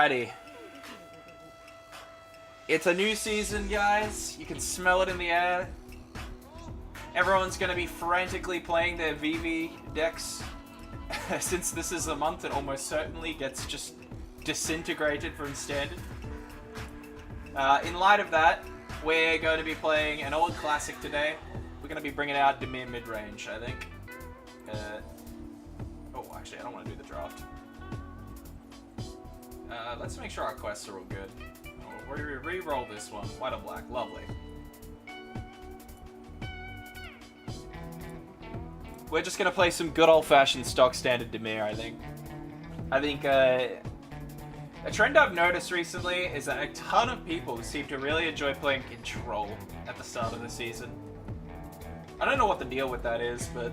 Alrighty. It's a new season, guys. You can smell it in the air. Everyone's going to be frantically playing their VV decks. Since this is a month, it almost certainly gets just disintegrated from standard. In light of that, we're going to be playing an old classic today. We're going to be bringing out Dimir mid-range, I think. Oh, actually, I don't want to do the draft. Let's make sure our quests are all good. Oh, we're going to re-roll this one. White and black. Lovely. We're just going to play some good old-fashioned stock standard Dimir, I think. A trend I've noticed recently is that a ton of people seem to really enjoy playing Control at the start of the season. I don't know what the deal with that is, but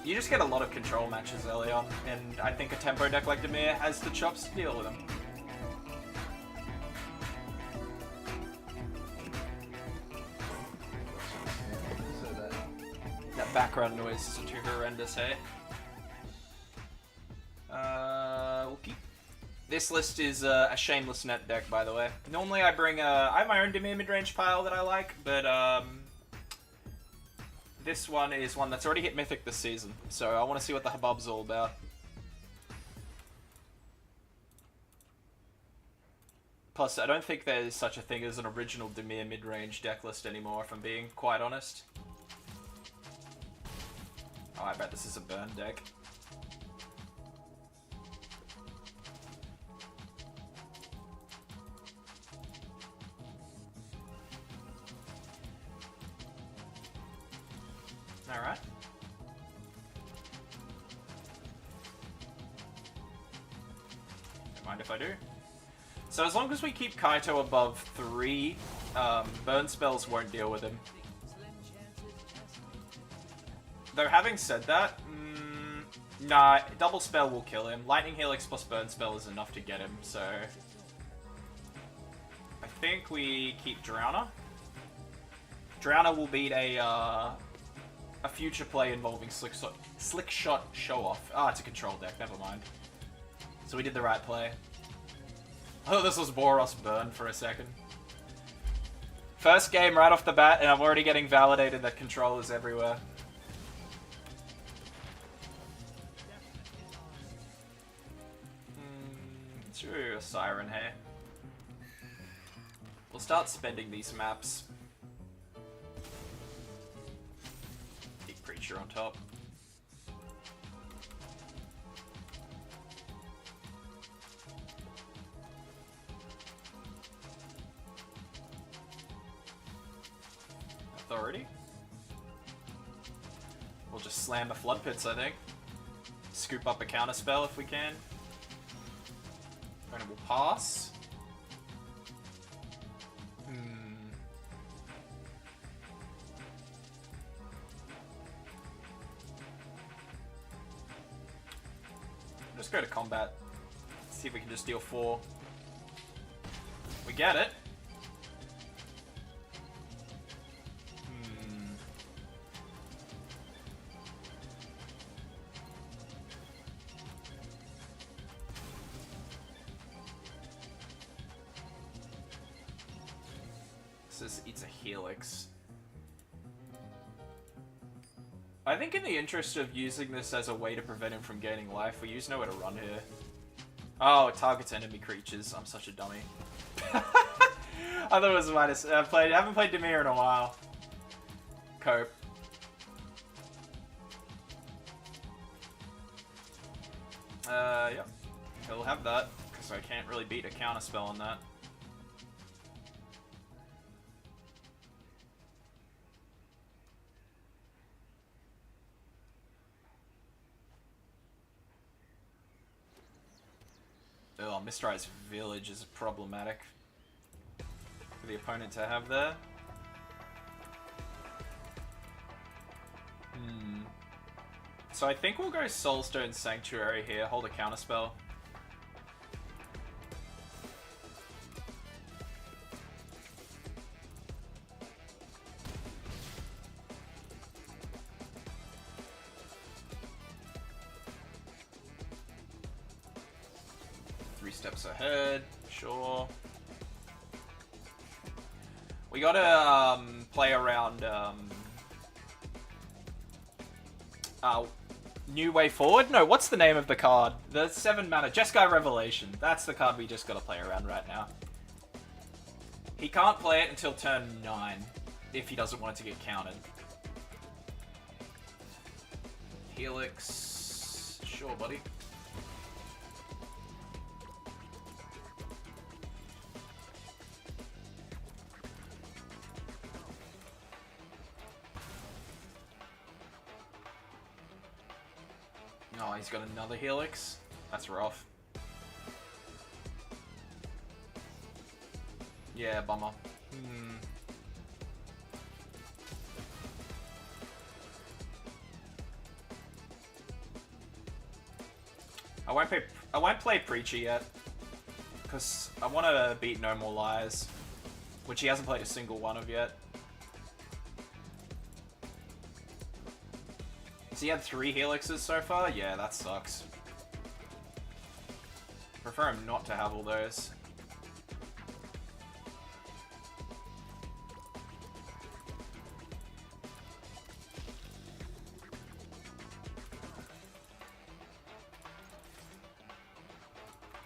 you just get a lot of Control matches early on, and I think a tempo deck like Dimir has the chops to deal with them. So that background noise isn't too horrendous, hey? We'll keep. This list is a shameless net deck, by the way. Normally I bring I have my own Dimir mid-range pile that I like, but this one is one that's already hit Mythic this season, so I want to see what the hubbub's all about. Plus, I don't think there's such a thing as an original Dimir mid-range deck list anymore, if I'm being quite honest. Oh, I bet this is a burn deck. Alright. Don't mind if I do. So as long as we keep Kaito above 3, burn spells won't deal with him. Though having said that, nah, double spell will kill him. Lightning Helix plus burn spell is enough to get him, so I think we keep Drowner. Drowner will beat a future play involving Slick Shot Show Off. Ah, it's a control deck, never mind. So we did the right play. I thought this was Boros Burn for a second. First game right off the bat, and I'm already getting validated that control is everywhere. Let's do a Siren here. We'll start spending these maps. Creature on top. Authority. We'll just slam the Flood Pits, I think. Scoop up a counterspell if we can. And we'll pass. Just go to combat. See if we can just deal 4. We get it. This eats a Helix. I think in the interest of using this as a way to prevent him from gaining life, we use nowhere to run here. Oh, it targets enemy creatures. I'm such a dummy. I thought it was minus. I haven't played Dimir in a while. Cope. Yeah. He'll have that, because I can't really beat a counterspell on that. Oh, Mistrise Village is problematic for the opponent to have there. So I think we'll go Soulstone Sanctuary here, hold a counterspell. steps ahead. Sure. We gotta play around New Way Forward? No, what's the name of the card? The 7 mana Jeskai Revelation. That's the card we just gotta play around right now. He can't play it until turn 9 if he doesn't want it to get countered. Helix. Sure, buddy. Oh, he's got another Helix? That's rough. Yeah, bummer. I won't play Preacher yet, because I want to beat No More Lies, which he hasn't played a single one of yet. Has he had 3 Helixes so far? Yeah, that sucks. Prefer him not to have all those.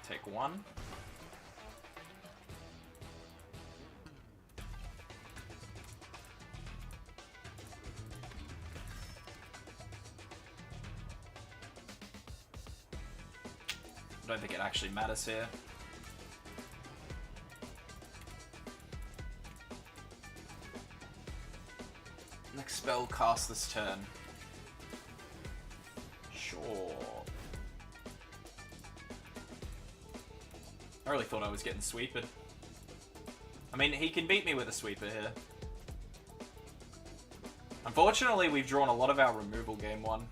Take 1. I don't think it actually matters here. Next spell cast this turn. Sure. I really thought I was getting sweeped. I mean, he can beat me with a sweeper here. Unfortunately, we've drawn a lot of our removal game 1,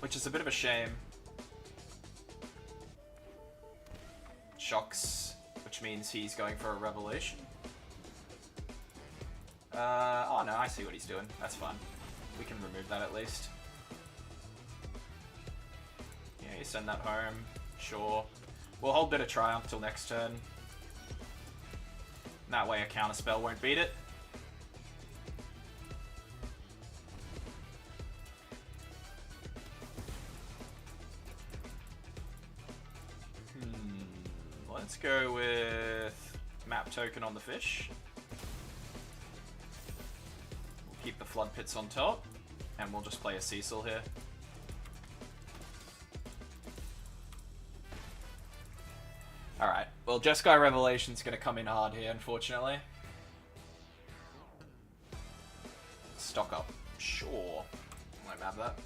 which is a bit of a shame. Shocks, which means he's going for a Revelation. Oh no, I see what he's doing. That's fine. We can remove that at least. Yeah, you send that home. Sure. We'll hold Bit of Triumph till next turn. That way a counterspell won't beat it. Let's go with Map Token on the fish. We'll keep the Flood Pits on top, and we'll just play a Cecil here. Alright, well, Jeskai Revelation's gonna come in hard here, unfortunately. Stock up. Sure. Won't have that.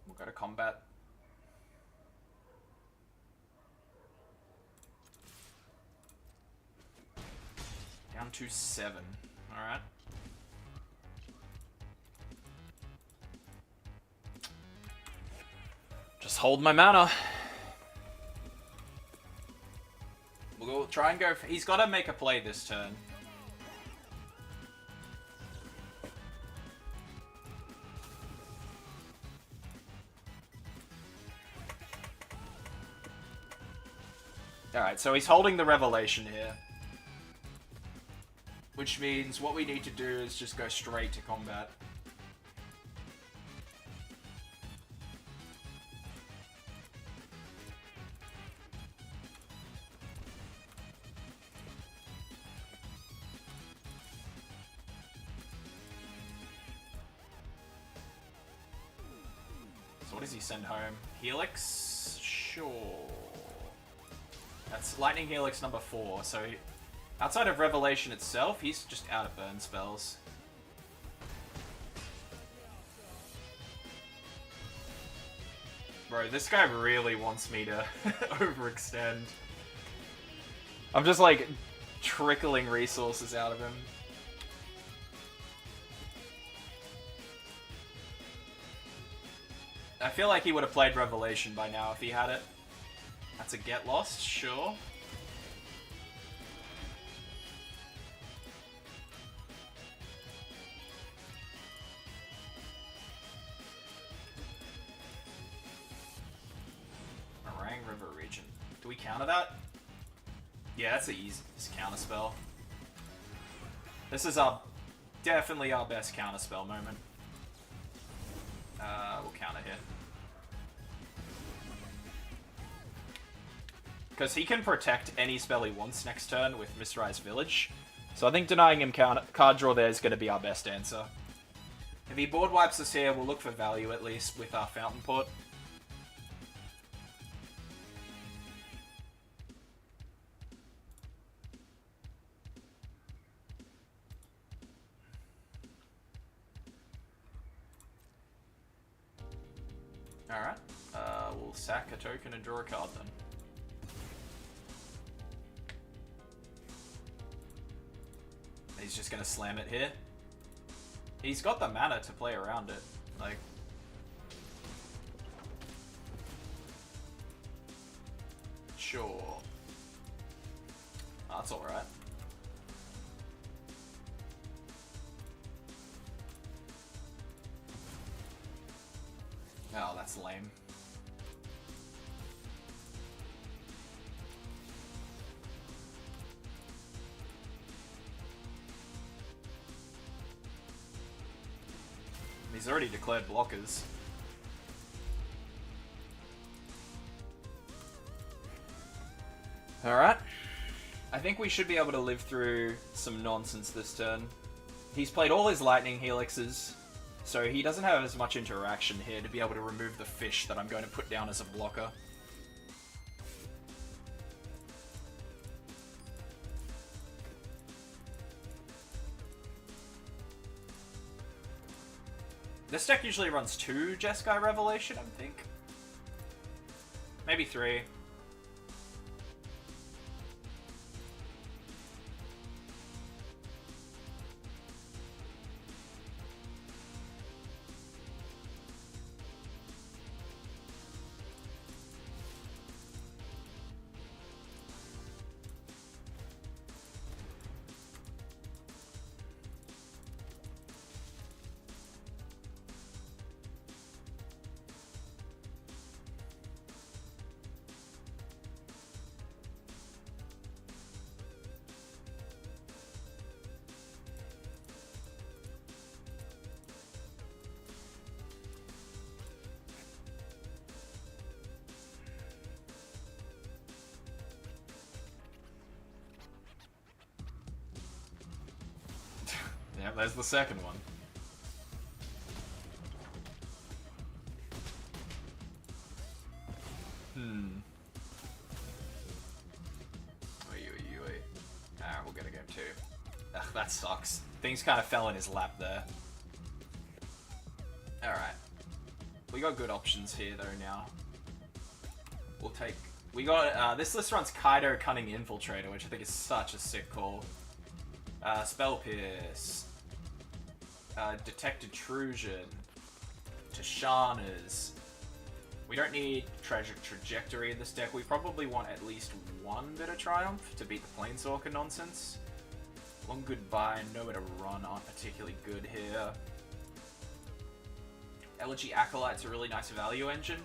We'll go to combat. Down to 7. Alright. Just hold my mana. We'll try and go for... He's got to make a play this turn. Alright, so he's holding the Revelation here. Which means what we need to do is just go straight to combat. So what does he send home? Helix? Sure. That's Lightning Helix number 4, so outside of Revelation itself, he's just out of burn spells. Bro, this guy really wants me to overextend. I'm just like trickling resources out of him. I feel like he would have played Revelation by now if he had it. That's a get lost, sure. Orang River Region. Do we counter that? Yeah, that's the easiest counter spell. This is definitely our best counter spell moment. We'll counter here. Because he can protect any spell he wants next turn with Mistrise Village. So I think denying him card draw there is going to be our best answer. If he board wipes us here, we'll look for value at least with our Fountain Port. Alright, we'll sack a token and draw a card then. He's just gonna slam it here. He's got the mana to play around it. Like, sure. That's alright. Oh, that's lame. He's already declared blockers. Alright. I think we should be able to live through some nonsense this turn. He's played all his Lightning Helixes, so he doesn't have as much interaction here to be able to remove the fish that I'm going to put down as a blocker. This deck usually runs 2 Jeskai Revelation, I think. Maybe 3. Yeah, there's the second one. Wait. Ah, we'll get a game 2. Ugh, that sucks. Things kind of fell in his lap there. Alright. We got good options here, though, now. We'll take... We got... this list runs Kaido Cunning Infiltrator, which I think is such a sick call. Spell Pierce. Detect Intrusion. Tashanas. We don't need Treasure Trajectory in this deck. We probably want at least one bit of Triumph to beat the Planeswalker nonsense. Long Goodbye and Nowhere to Run aren't particularly good here. Elegy Acolyte's a really nice value engine.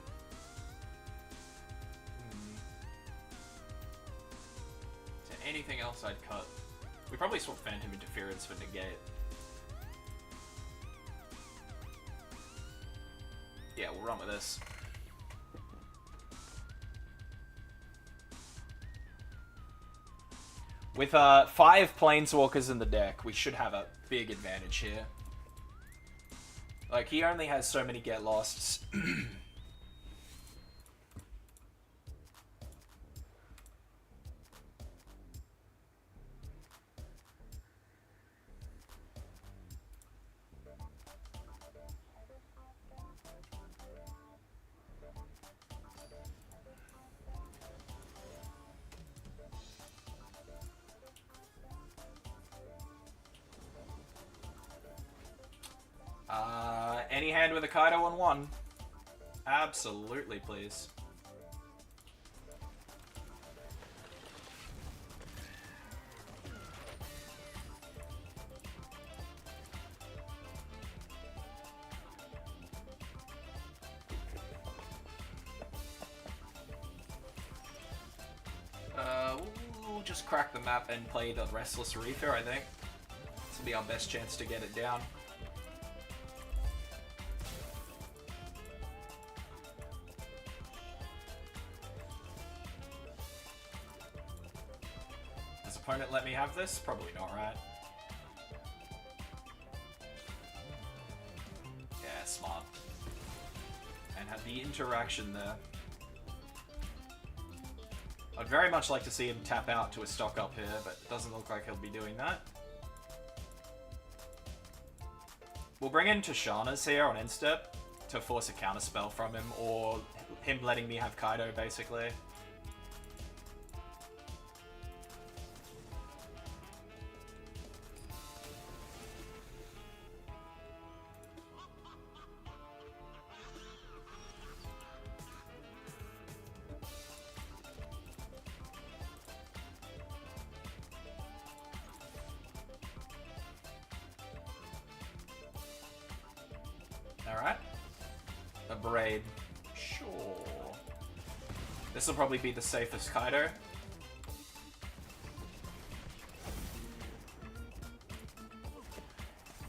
Is there anything else I'd cut? We probably swap Phantom Interference for Negate. Yeah, we'll run with this. With 5 Planeswalkers in the deck, we should have a big advantage here. Like, he only has so many Get Losts. Any hand with a Kaido on 1. Absolutely, please. We'll just crack the map and play the Restless Reefer, I think. This will be our best chance to get it down. Does opponent let me have this? Probably not, right? Yeah, smart. And have the interaction there. I'd very much like to see him tap out to a stock up here, but it doesn't look like he'll be doing that. We'll bring in Tishana's here on instep to force a counterspell from him, or him letting me have Kaido, basically. Alright. A Braid. Sure. This will probably be the safest Kaido.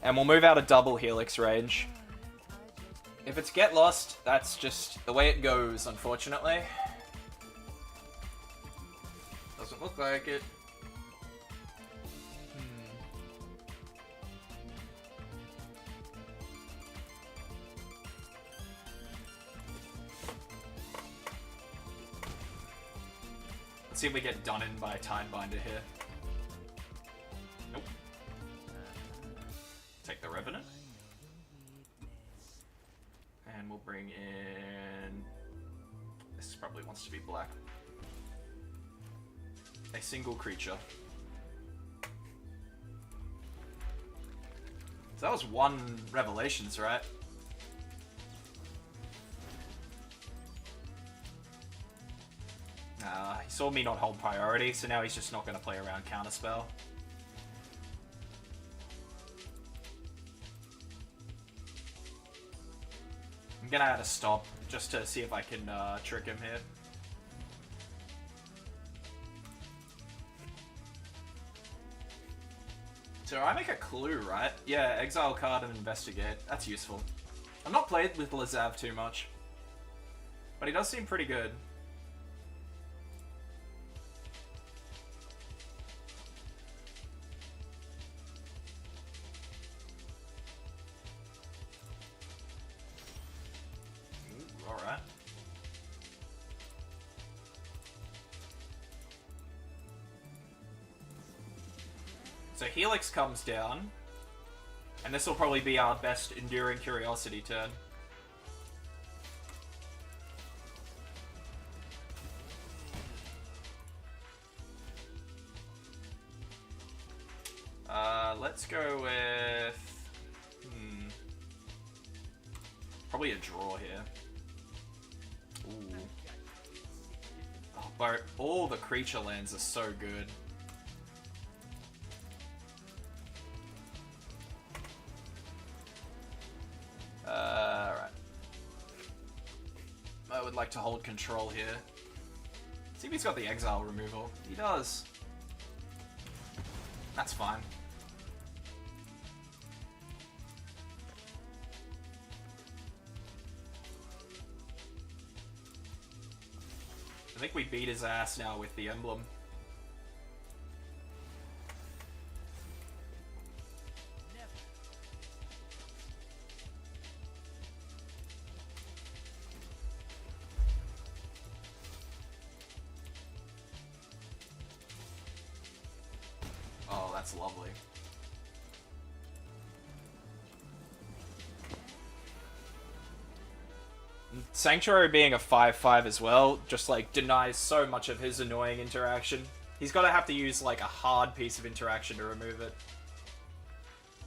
And we'll move out of double Helix range. If it's Get Lost, that's just the way it goes, unfortunately. Doesn't look like it. Let's see if we get done in by Tidebinder here. Nope. Take the Revenant. And we'll bring in... This probably wants to be black. A single creature. So that was one Revelations, right? He saw me not hold priority, so now he's just not going to play around Counterspell. I'm going to add a stop, just to see if I can trick him here. So I make a clue, right? Yeah, exile card and investigate. That's useful. I've not played with Lazav too much, but he does seem pretty good. Alright. So Helix comes down, and this will probably be our best Enduring Curiosity turn. Let's go with... Probably a draw here. Ooh. Oh, but all the creature lands are so good. Alright. I would like to hold control here. See if he's got the exile removal. He does. That's fine. I think we beat his ass now with the emblem. Oh, that's lovely. Sanctuary being a 5/5 as well, just like denies so much of his annoying interaction. He's gotta have to use like a hard piece of interaction to remove it.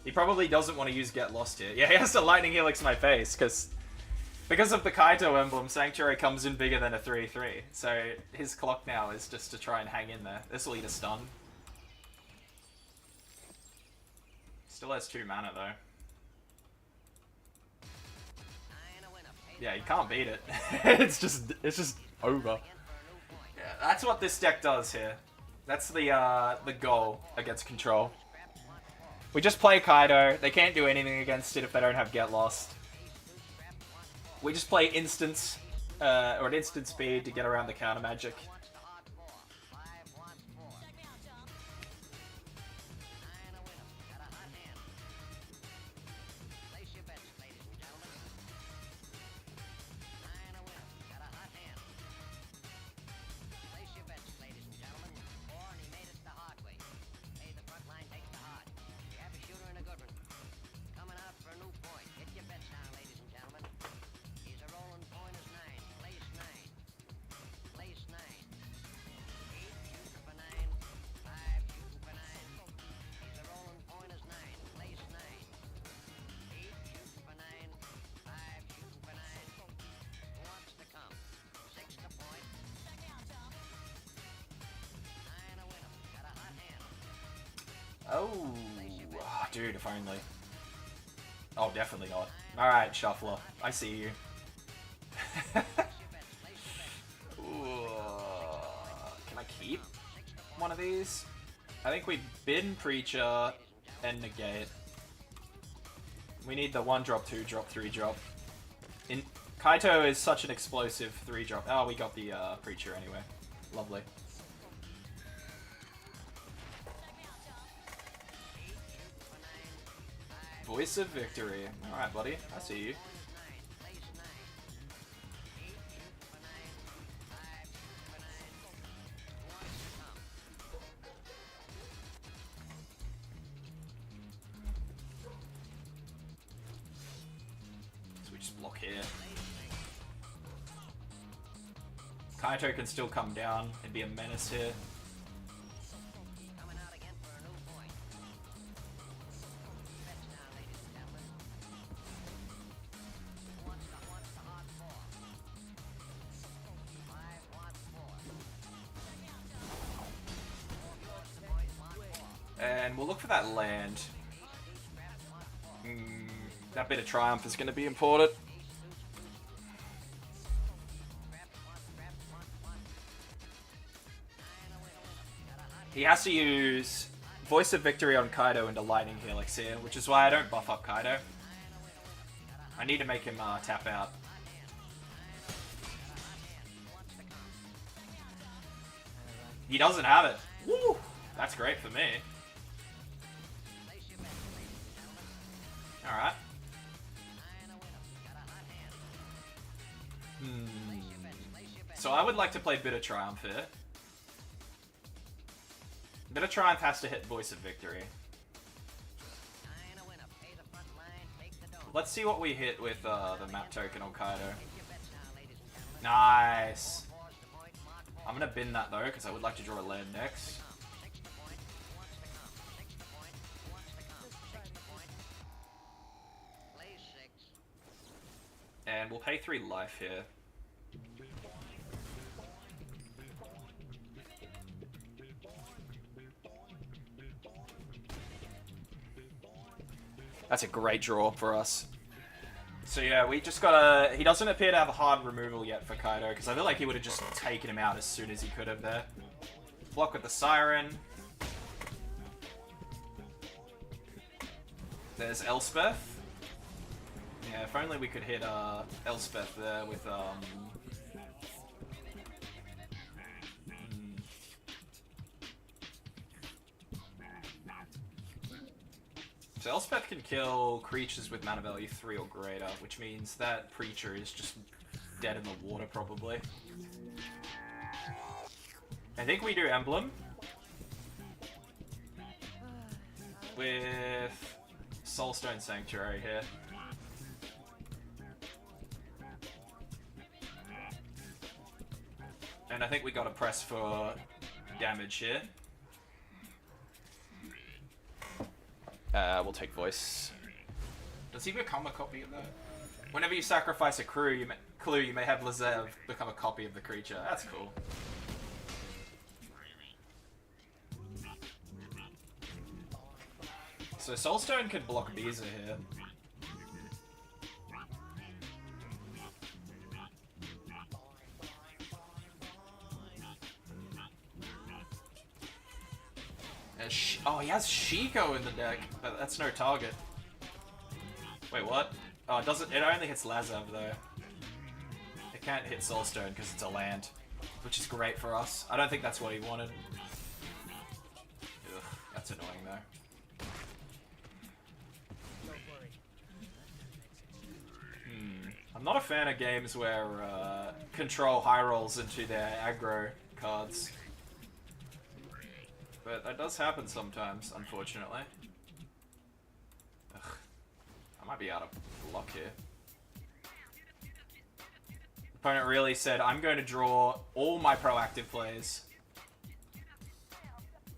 He probably doesn't want to use Get Lost here. Yeah, he has to Lightning Helix my face, because Because of the Kaito emblem, Sanctuary comes in bigger than a 3/3. So his clock now is just to try and hang in there. This will eat a stun. Still has 2 mana though. Yeah, you can't beat it. it's just over. Yeah, that's what this deck does here. That's the goal against control. We just play Kaido. They can't do anything against it if they don't have Get Lost. We just play instants, or at instant speed to get around the counter magic. Oh, dude, if only. Oh, definitely not. Alright, Shuffler. I see you. Ooh, can I keep one of these? I think we bin Preacher and Negate. We need the 1-drop, 2-drop, 3-drop. Kaito is such an explosive 3-drop. Oh, we got the Preacher anyway. Lovely. Voice of Victory. Alright, buddy. I see you. So we just block here. Kaito can still come down and be a menace here. And we'll look for that land. That bit of Triumph is going to be important. He has to use Voice of Victory on Kaido into Lightning Helix here, which is why I don't buff up Kaido. I need to make him tap out. He doesn't have it. Woo! That's great for me. Alright. So I would like to play Bit of Triumph here. Bit of Triumph has to hit Voice of Victory. Let's see what we hit with the map token on Kaido. Nice. I'm gonna bin that though, because I would like to draw a land next. And we'll pay 3 life here. That's a great draw for us. So yeah, we just gotta... He doesn't appear to have a hard removal yet for Kaido, because I feel like he would have just taken him out as soon as he could have there. Block with the Siren. There's Elspeth. Yeah, if only we could hit Elspeth there with So Elspeth can kill creatures with mana value 3 or greater, which means that Preacher is just dead in the water probably. I think we do Emblem with Soulstone Sanctuary here. And I think we gotta press for damage here. We'll take Voice. Does he become a copy of that? Whenever you sacrifice a clue, you may have Lazev become a copy of the creature. That's cool. So Soulstone could block Beezer here. Oh, he has Shiko in the deck, but that's no target. Wait, what? Oh, it doesn't. It only hits Lazev though. It can't hit Soulstone because it's a land, which is great for us. I don't think that's what he wanted. Ugh, that's annoying though. I'm not a fan of games where control high rolls into their aggro cards. But that does happen sometimes, unfortunately. Ugh. I might be out of luck here. Opponent really said, I'm going to draw all my proactive plays.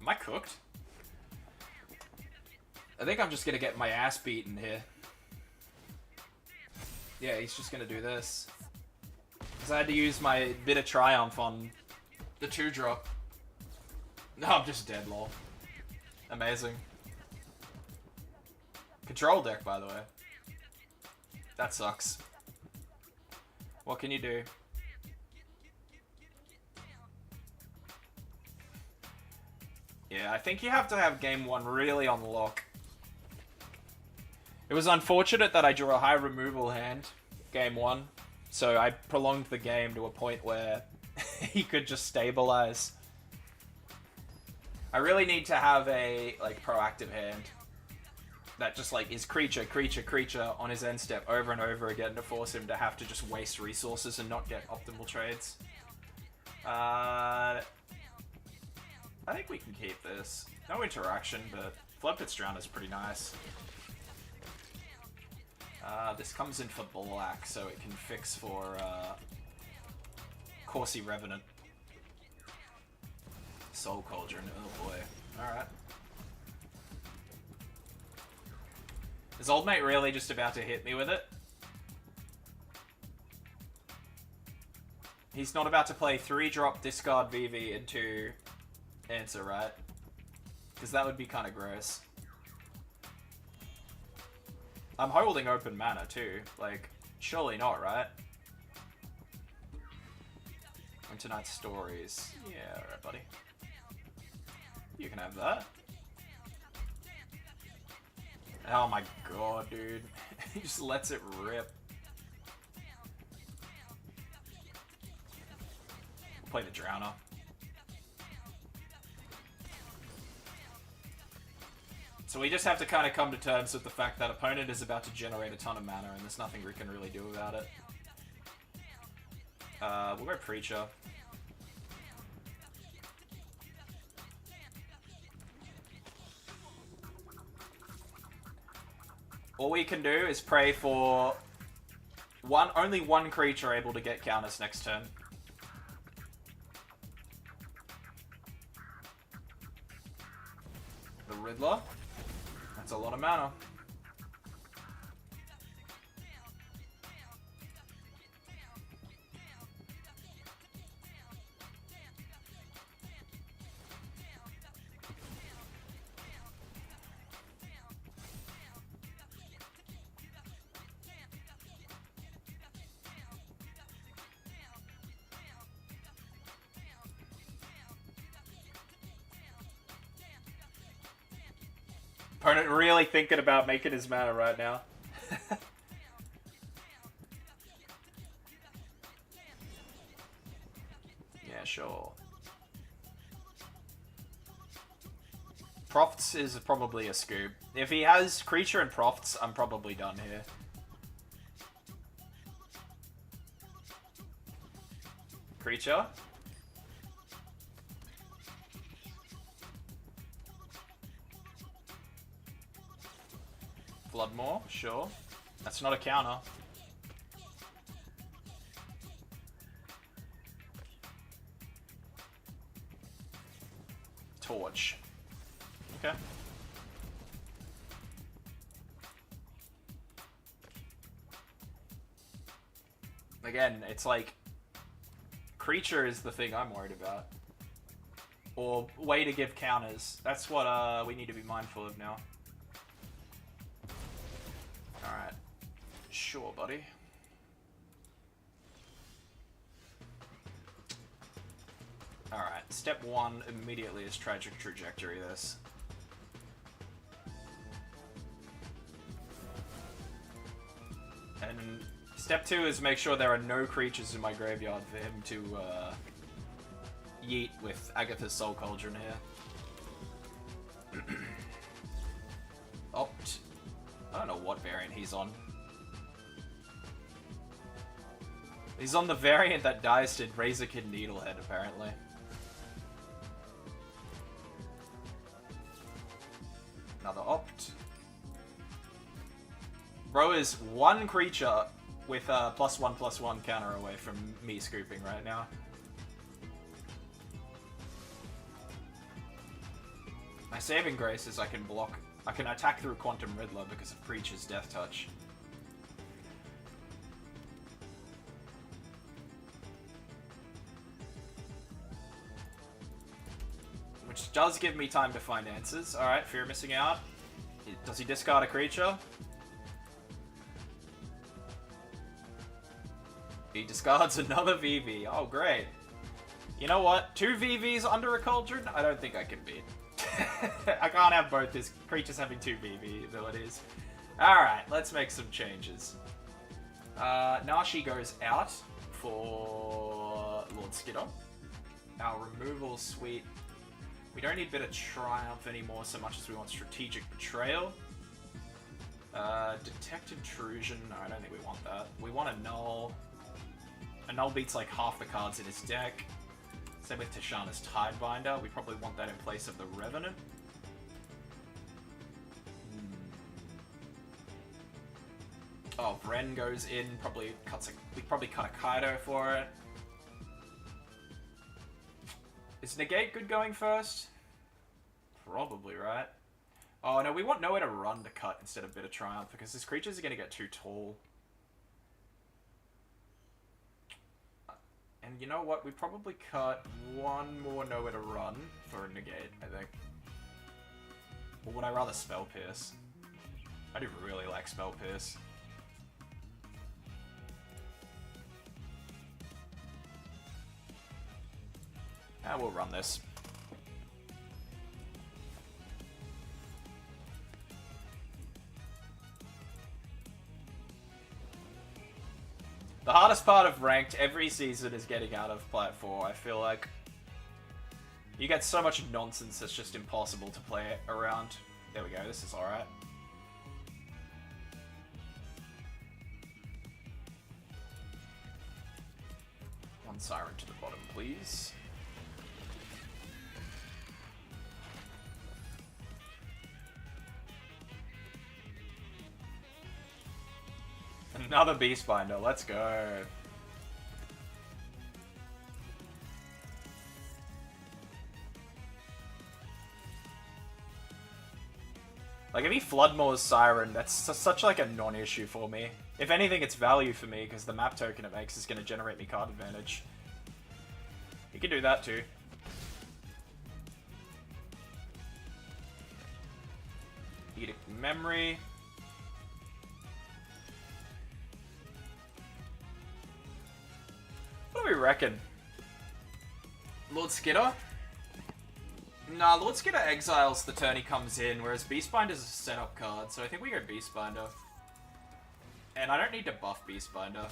Am I cooked? I think I'm just going to get my ass beaten here. Yeah, he's just going to do this. Because I had to use my bit of triumph on the 2-drop. No, I'm just dead, lol. Amazing. Control deck, by the way. That sucks. What can you do? Yeah, I think you have to have game 1 really on lock. It was unfortunate that I drew a high removal hand, game 1. So I prolonged the game to a point where he could just stabilize. I really need to have a like proactive hand that just like is creature on his end step over and over again to force him to have to just waste resources and not get optimal trades. I think we can keep this. No interaction, but Floodpit's Drown is pretty nice. This comes in for black, so it can fix for Corsi Revenant. Soul Cauldron, oh boy. Alright. Is Old Mate really just about to hit me with it? He's not about to play 3-drop, discard VV into answer, right? Because that would be kind of gross. I'm holding open mana too. Like, surely not, right? Winter Night Stories. Yeah, alright, buddy. You can have that. Oh my god, dude. He just lets it rip. Play the Drowner. So we just have to kind of come to terms with the fact that opponent is about to generate a ton of mana and there's nothing we can really do about it. We'll go Preacher. All we can do is pray for only one creature able to get counters next turn. The Riddler. That's a lot of mana. Opponent really thinking about making his mana right now. Yeah, sure. Profts is probably a scoop. If he has creature and Profts, I'm probably done here. Creature? Bloodmore, sure. That's not a counter. Torch. Okay. Again, it's like creature is the thing I'm worried about. Or way to give counters. That's what we need to be mindful of now. Alright. Sure, buddy. Alright, step one immediately is tragic trajectory this. And step two is make sure there are no creatures in my graveyard for him to yeet with Agatha's Soul Cauldron here. Opt. I don't know what variant he's on. He's on the variant that Dice did Razorkid Needlehead, apparently. Another Opt. Bro is one creature with a +1/+1 counter away from me scooping right now. My saving grace is I can attack through Quantum Riddler because of Preacher's Death Touch. Which does give me time to find answers. Alright, Fear of Missing Out. Does he discard a creature? He discards another VV. Oh, great. You know what? 2 VVs under a Cauldron? I don't think I can beat. I can't have both his creatures having 2 VV abilities. Alright, let's make some changes. Nashi goes out for Lord Skidder. Our removal suite. We don't need Bit of Triumph anymore so much as we want Strategic Betrayal. Detect Intrusion. No, I don't think we want that. We want a Null. A Null beats like half the cards in his deck. Same with Tishana's Tidebinder. We probably want that in place of the Revenant. Oh, Vren goes in. Probably cuts a. We probably cut a Kaido for it. Is Negate good going first? Probably, right? Oh no, we want Nowhere to Run to cut instead of Bit of Triumph because his creatures are going to get too tall. And you know what? We probably cut one more Nowhere to Run for a Negate, I think. Or would I rather Spell Pierce? I do really like Spell Pierce. And we'll run this. The hardest part of Ranked every season is getting out of Plat 4, I feel like. You get so much nonsense that's just impossible to play around. There we go, this is alright. One Siren to the bottom, please. Another Beastbinder, let's go. Like, if he Floodmore's Siren, that's such like a non-issue for me. If anything, it's value for me, because the map token it makes is going to generate me card advantage. You can do that too. Edict Memory. What do we reckon? Lord Skidder? Nah, Lord Skidder exiles the turn he comes in, whereas Beastbinder's a setup card, so I think we go Beastbinder. And I don't need to buff Beastbinder.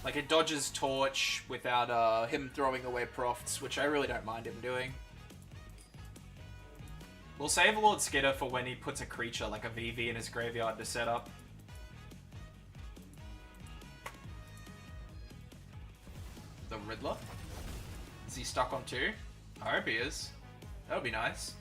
Like, it dodges Torch without him throwing away Profts, which I really don't mind him doing. We'll save Lord Skidder for when he puts a creature, like a VV, in his graveyard to set up. The Riddler? Is he stuck on 2? I hope he is. That would be nice.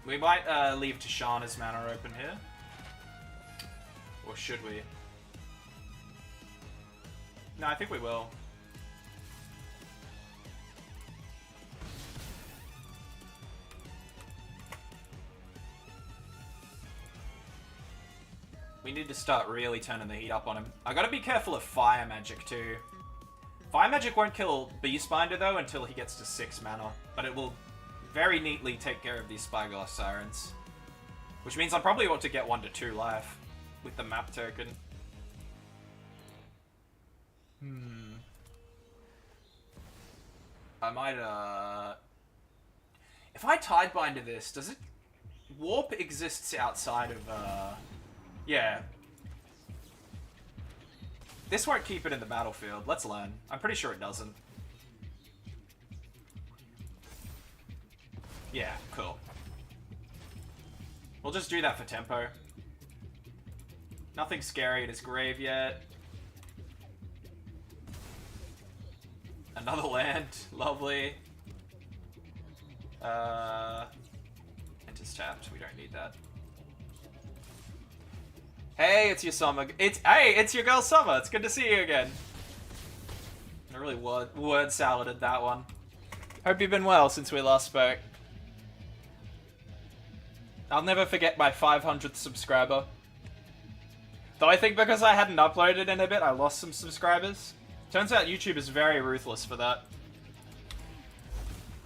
We might leave Tishana's mana open here. Or should we? No, I think we will. We need to start really turning the heat up on him. I gotta be careful of fire magic too. Fire magic won't kill Beastbinder though until he gets to 6 mana, but it will very neatly take care of these Spyglass Sirens. Which means I probably ought to get 1 to 2 life with the map token. I might, if I Tidebinder this, does it... Warp exists outside of, yeah. This won't keep it in the battlefield. Let's learn. I'm pretty sure it doesn't. Yeah, cool. We'll just do that for tempo. Nothing scary at his grave yet. Another land. Lovely. Enters tapped. We don't need that. Hey, it's your Summer. It's your girl Summer. It's good to see you again. I really word saladed that one. Hope you've been well since we last spoke. I'll never forget my 500th subscriber. Though I think because I hadn't uploaded in a bit, I lost some subscribers. Turns out YouTube is very ruthless for that.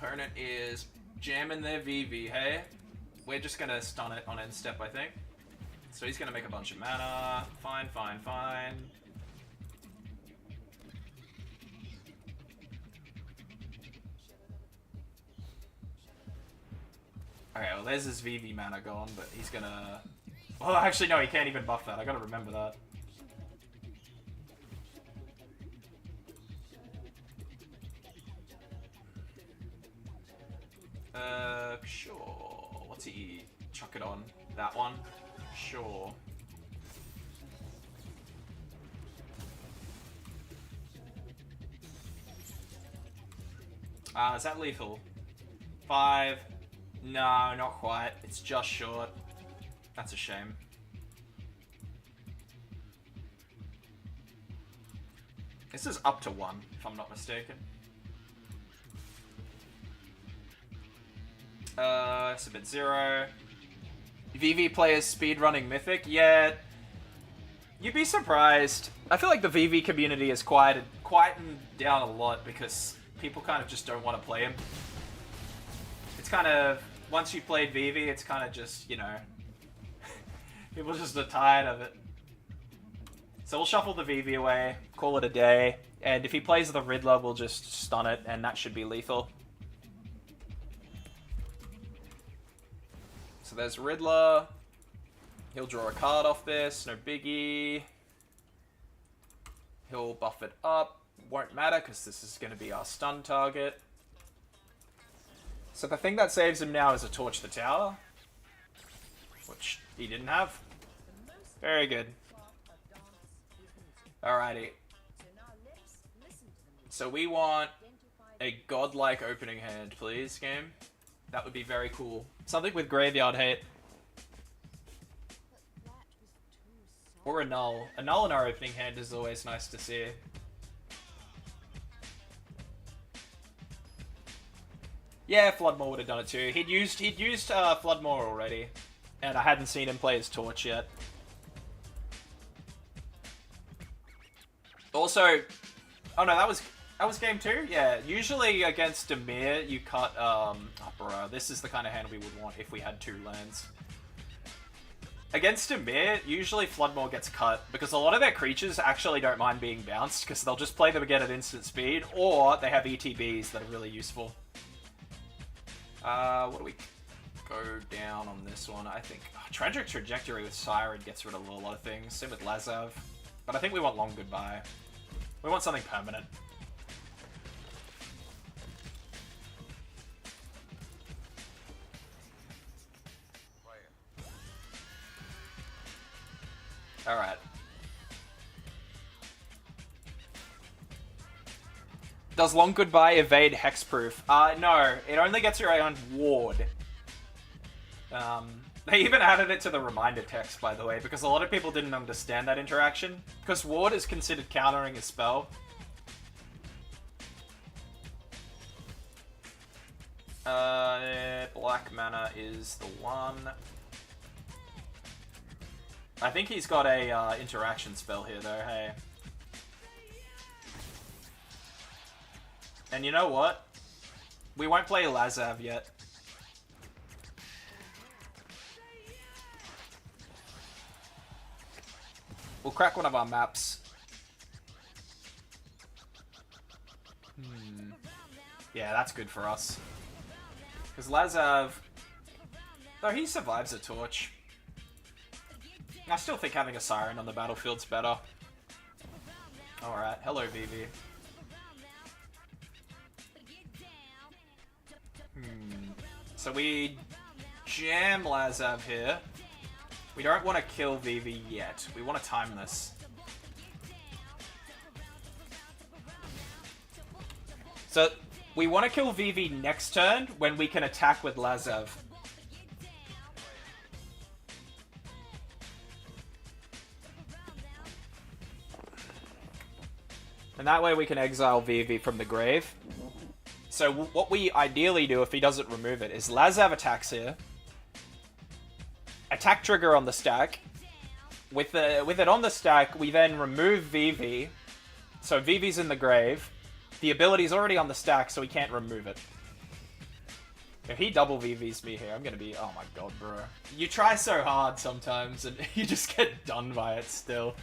Opponent is jamming their VV, hey? We're just gonna stun it on end step, I think. So he's gonna make a bunch of mana. Fine, fine, fine. Okay, well there's his VV mana gone, but he's gonna... Well, actually no, he can't even buff that. I gotta remember that. Sure. What's he... Chuck it on? That one? Sure. Is that lethal? 5. No, not quite. It's just short. That's a shame. This is up to 1, if I'm not mistaken. Submit 0. VV players speedrunning Mythic? Yeah. You'd be surprised. I feel like the VV community has quietened down a lot because people kind of just don't want to play him. It's kind of... Once you've played VV, it's kind of just, you know... people just are tired of it. So we'll shuffle the VV away, call it a day, and if he plays the Riddler, we'll just stun it, and that should be lethal. So there's Riddler. He'll draw a card off this, no biggie. He'll buff it up. Won't matter, because this is going to be our stun target. So the thing that saves him now is a Torch the Tower, which he didn't have. Very good. Alrighty. So we want a godlike opening hand, please, game. That would be very cool. Something with graveyard hate. Or a null. A null in our opening hand is always nice to see. Yeah, Floodmore would have done it too. He'd used Floodmore already, and I hadn't seen him play his Torch yet. Also, oh no, that was game 2? Yeah, usually against Dimir, you cut, oh bro, this is the kind of hand we would want if we had 2 lands. Against Dimir, usually Floodmore gets cut, because a lot of their creatures actually don't mind being bounced, because they'll just play them again at instant speed, or they have ETBs that are really useful. What do we go down on this one? I think Tragic Trajectory with Siren gets rid of a lot of things, same with Lazav. But I think we want Long Goodbye. We want something permanent. Alright. Does Long Goodbye evade Hexproof? No, it only gets around Ward. They even added it to the reminder text, by the way, because a lot of people didn't understand that interaction. Because ward is considered countering a spell. Black mana is the one. I think he's got a interaction spell here, though, hey. And you know what? We won't play Lazav yet. We'll crack one of our maps. Yeah, that's good for us. Because Lazav... though he survives a torch. I still think having a Siren on the battlefield's better. Alright, hello Vivi. So we jam Lazav here. We don't want to kill Vivi yet. We want to time this. So we want to kill Vivi next turn when we can attack with Lazav. And that way we can exile Vivi from the grave. So what we ideally do if he doesn't remove it is Lazav attacks here. Attack trigger on the stack. With it on the stack, we then remove Vivi. So Vivi's in the grave. The ability's already on the stack, so we can't remove it. If he double VVs me here, I'm gonna be... oh my god, bro. You try so hard sometimes, and you just get done by it still.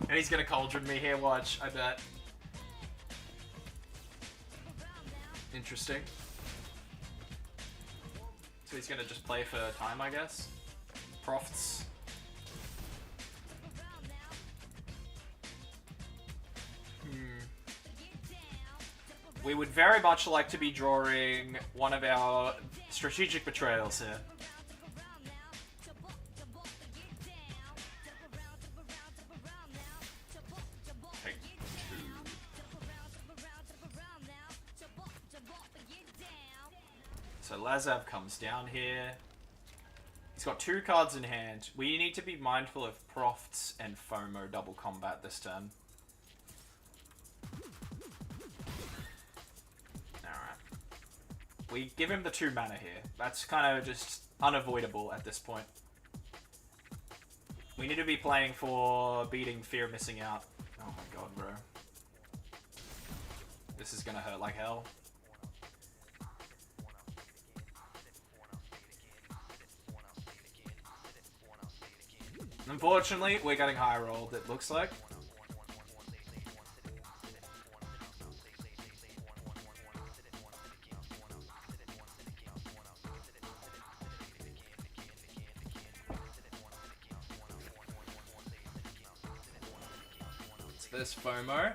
And he's gonna cauldron me here, watch, I bet. Interesting. So he's gonna just play for time, I guess. Profts. We would very much like to be drawing one of our strategic betrayals here. Take two. So Lazav comes down here. He's got 2 cards in hand. We need to be mindful of Profts and FOMO double combat this turn. We give him the 2 mana here. That's kind of just unavoidable at this point. We need to be playing for beating Fear Missing Out. Oh my god, bro. This is gonna hurt like hell. Unfortunately, we're getting high rolled, it looks like. This FOMO.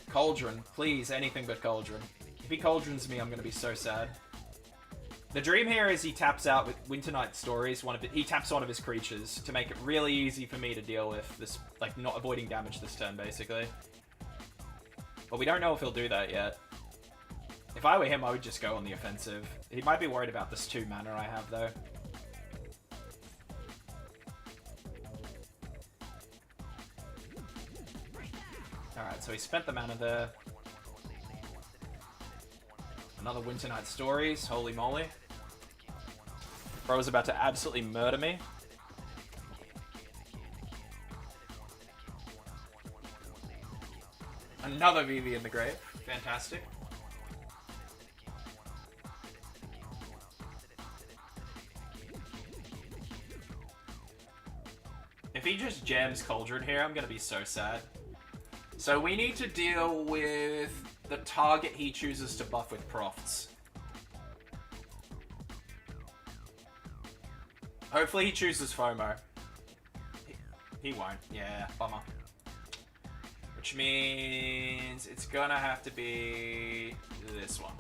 Cauldron. Please, anything but Cauldron. If he Cauldrons me, I'm going to be so sad. The dream here is he taps out with Winternight Stories. He taps one of his creatures to make it really easy for me to deal with this, like, not avoiding damage this turn, basically. But we don't know if he'll do that yet. If I were him, I would just go on the offensive. He might be worried about this 2 mana I have, though. Alright, so he spent the mana there. Another Winternight Stories, holy moly. Bro was about to absolutely murder me. Another VV in the grave, fantastic. If he just jams Cauldron here, I'm gonna be so sad. So we need to deal with the target he chooses to buff with Profts. Hopefully he chooses FOMO. He won't. Yeah, bummer. Which means it's gonna have to be this one.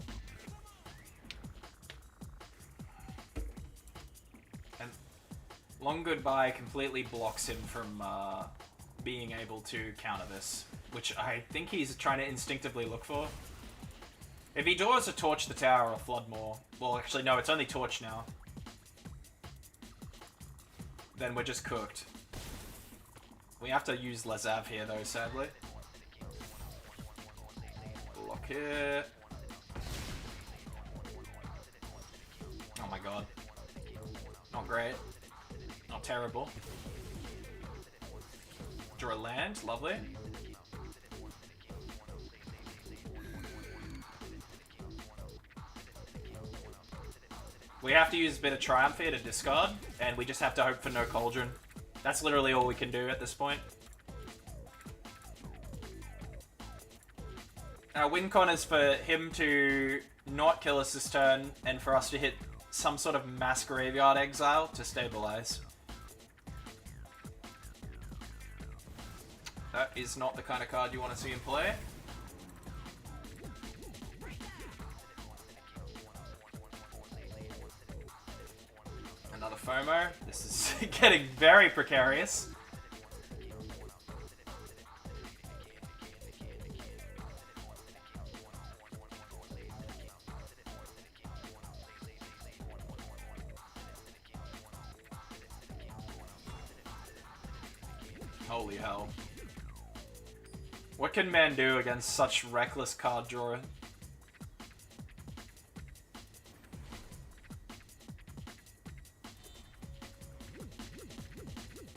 And Long Goodbye completely blocks him from being able to counter this. Which I think he's trying to instinctively look for. If he draws a Torch the Tower or Flood more, well, actually, no, it's only Torch now. Then we're just cooked. We have to use Lazav here, though, sadly. Block here. Oh my god. Not great. Not terrible. Draw a land, lovely. We have to use a bit of Triumph here to discard, and we just have to hope for no Cauldron. That's literally all we can do at this point. Our win con is for him to not kill us this turn, and for us to hit some sort of mass graveyard exile to stabilize. That is not the kind of card you want to see him play. Another FOMO. This is getting very precarious. Holy hell. What can man do against such reckless card drawer?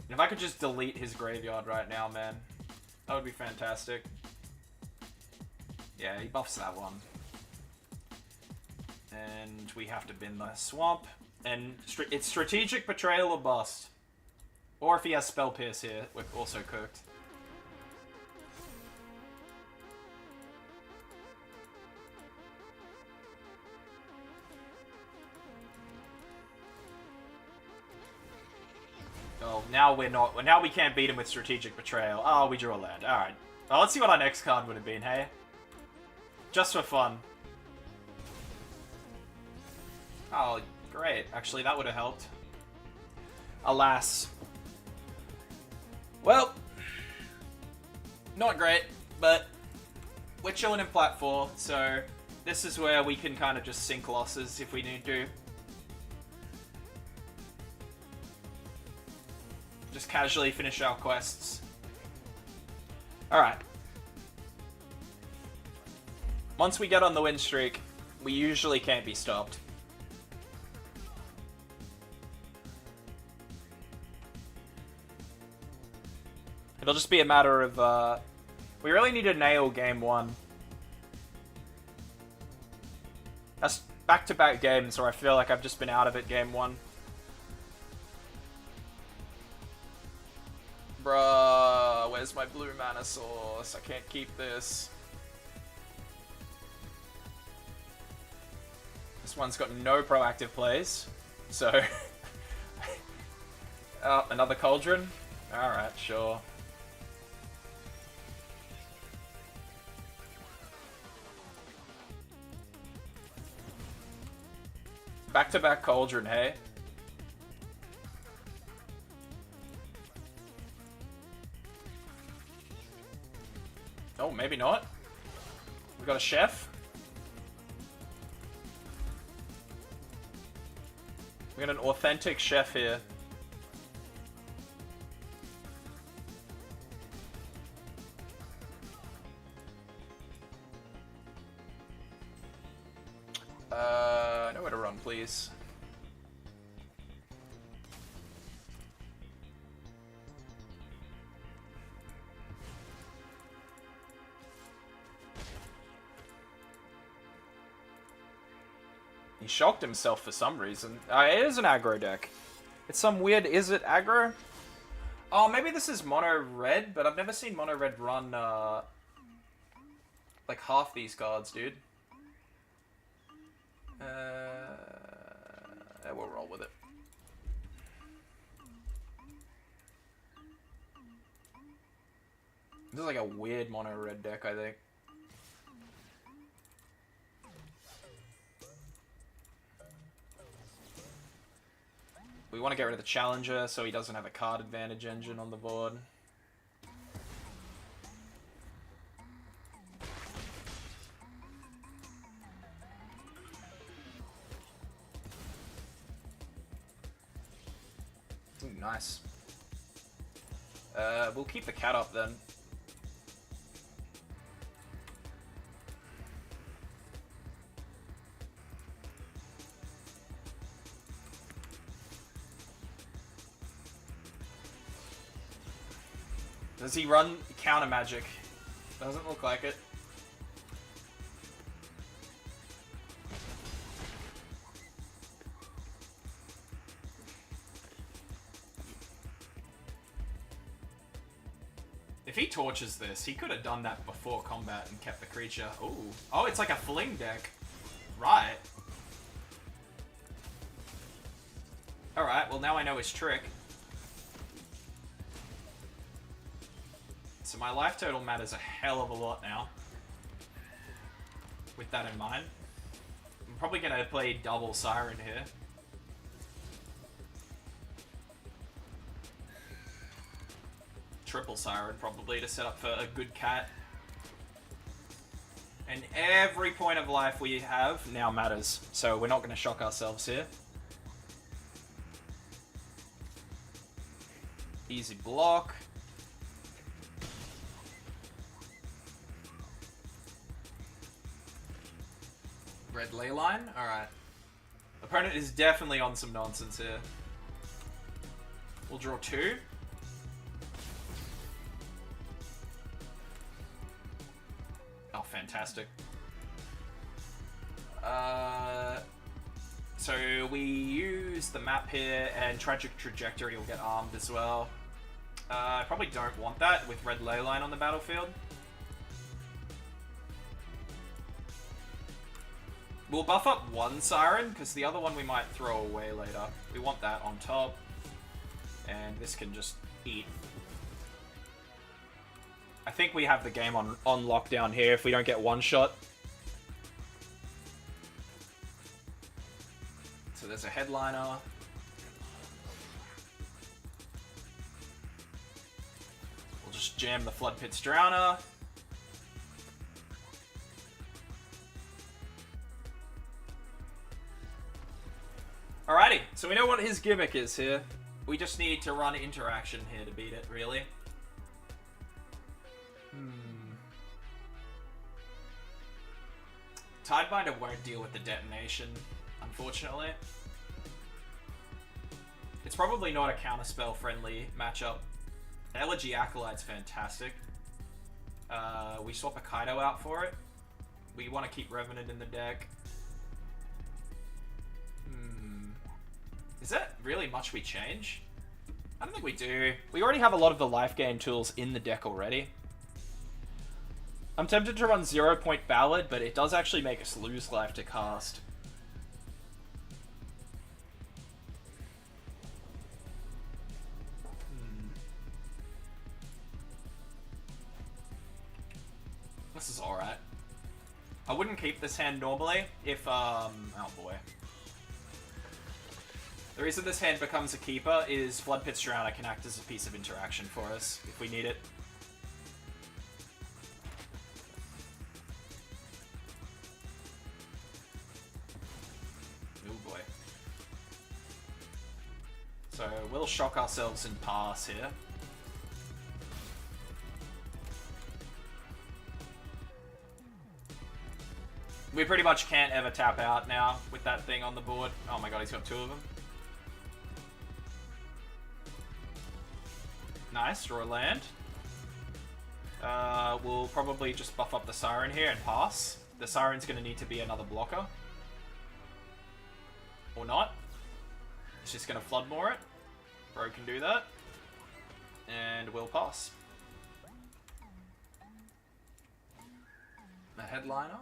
If I could just delete his graveyard right now, man, that would be fantastic. Yeah, he buffs that one. And we have to bin the swamp. And it's strategic betrayal or bust. Or if he has Spell Pierce here, we're also cooked. Oh, now we're not. Now we can't beat him with strategic betrayal. Oh, we drew a land. All right. Well, let's see what our next card would have been. Hey, just for fun. Oh, great. Actually, that would have helped. Alas. Well, not great, but we're chilling in Plat 4, so this is where we can kind of just sink losses if we need to. Just casually finish our quests. Alright. Once we get on the win streak, we usually can't be stopped. It'll just be a matter of, we really need to nail game 1. That's back-to-back games where I feel like I've just been out of it game 1. Bruh, where's my blue mana source? I can't keep this. This one's got no proactive plays, so... Oh, another Cauldron? Alright, sure. Back-to-back Cauldron, hey? Oh, maybe not. We got a chef. We got an authentic chef here. Nowhere to run, please. He shocked himself for some reason. It is an aggro deck. It's some weird, is it aggro? Oh, maybe this is mono red, but I've never seen mono red run, like half these cards, dude. Yeah, we'll roll with it. This is like a weird mono red deck, I think. We want to get rid of the challenger so he doesn't have a card advantage engine on the board. nice. We'll keep the cat up then. Does he run counter magic? Doesn't look like it. If he torches this, he could have done that before combat and kept the creature. Ooh. Oh, it's like a fling deck. Right. Alright, well now I know his trick. So my life total matters a hell of a lot now. With that in mind. I'm probably going to play double Siren here. Triple Siren probably to set up for a good cat. And every point of life we have now matters. So we're not going to shock ourselves here. Easy block. Red ley line? Alright. Opponent is definitely on some nonsense here. We'll draw 2. Oh, fantastic. So we use the map here, and Tragic Trajectory will get armed as well. I probably don't want that with red ley line on the battlefield. We'll buff up one Siren, because the other one we might throw away later. We want that on top. And this can just eat. I think we have the game on lockdown here if we don't get one shot. So there's a headliner. We'll just jam the Flood Pit's Drowner. Alrighty, so we know what his gimmick is here. We just need to run interaction here to beat it, really. Tidebinder won't deal with the detonation, unfortunately. It's probably not a counterspell friendly matchup. Elegy Acolyte's fantastic. We swap a Kaido out for it. We want to keep Revenant in the deck. Is that really much we change? I don't think we do. We already have a lot of the life gain tools in the deck already. I'm tempted to run 0-point Ballad, but it does actually make us lose life to cast. This is alright. I wouldn't keep this hand normally if, oh boy. The reason this hand becomes a keeper is Flood Pit's Drowner can act as a piece of interaction for us if we need it. Oh boy. So we'll shock ourselves and pass here. We pretty much can't ever tap out now with that thing on the board. Oh my god, he's got 2 of them. Nice, draw a land. We'll probably just buff up the Siren here and pass. The Siren's going to need to be another blocker. Or not. It's just going to Floodmore it. Bro can do that. And we'll pass. A headliner.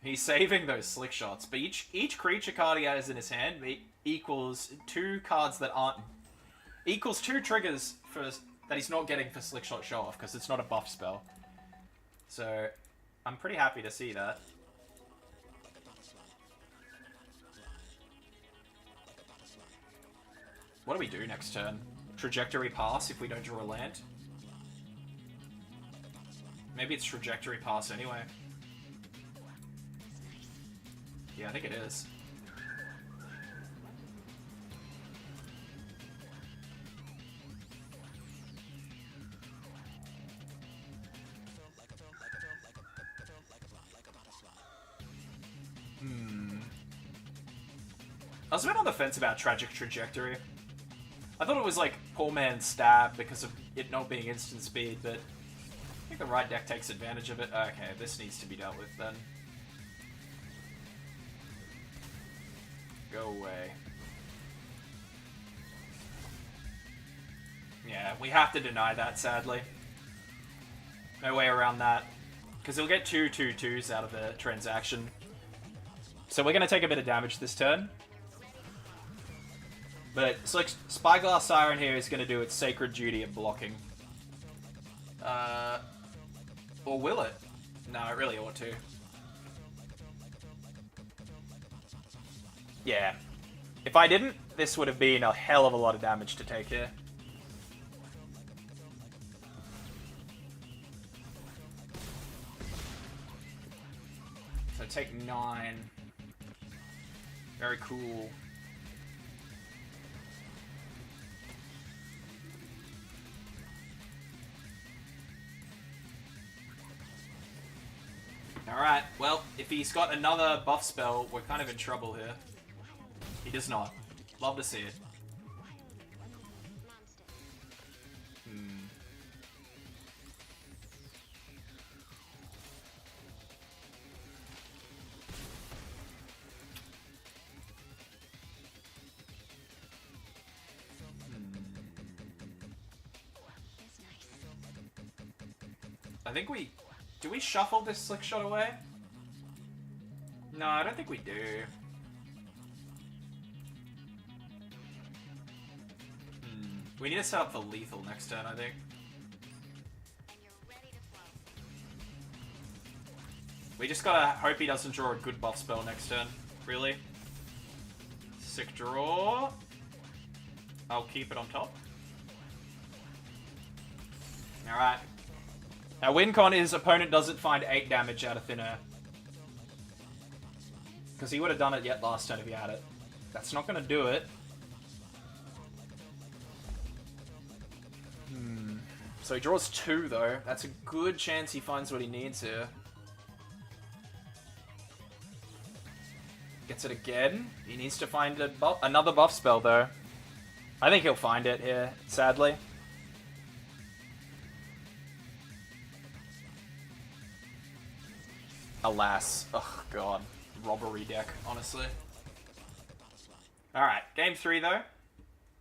He's saving those slick shots, but each creature card he has in his hand equals 2 cards that aren't... equals 2 triggers for that he's not getting for Slick Shot Show Off, because it's not a buff spell. So, I'm pretty happy to see that. What do we do next turn? Trajectory Pass if we don't draw a land? Maybe it's Trajectory Pass anyway. Yeah, I think it is. I was a bit on the fence about Tragic Trajectory. I thought it was like poor man's stab because of it not being instant speed, but I think the right deck takes advantage of it. Okay, this needs to be dealt with then. Go away. Yeah, we have to deny that, sadly. No way around that. Because he'll get 2/2/2s out of the transaction. So we're going to take a bit of damage this turn. But it's like Spyglass Siren here is going to do its sacred duty of blocking. Or will it? No, it really ought to. Yeah. If I didn't, this would have been a hell of a lot of damage to take here. So take 9. Very cool. Alright, well, if he's got another buff spell, we're kind of in trouble here. He does not. Love to see it. I think we... Do we shuffle this Slick Shot away? No, I don't think we do. We need to set up for lethal next turn, I think. We just gotta hope he doesn't draw a good buff spell next turn. Really? Sick draw. I'll keep it on top. Alright. Now, win con is opponent doesn't find 8 damage out of thin air. Because he would have done it yet last turn if he had it. That's not going to do it. So he draws 2, though. That's a good chance he finds what he needs here. Gets it again. He needs to find another buff spell, though. I think he'll find it here, sadly. Alas. Oh, God. Robbery deck, honestly. Alright, game 3, though.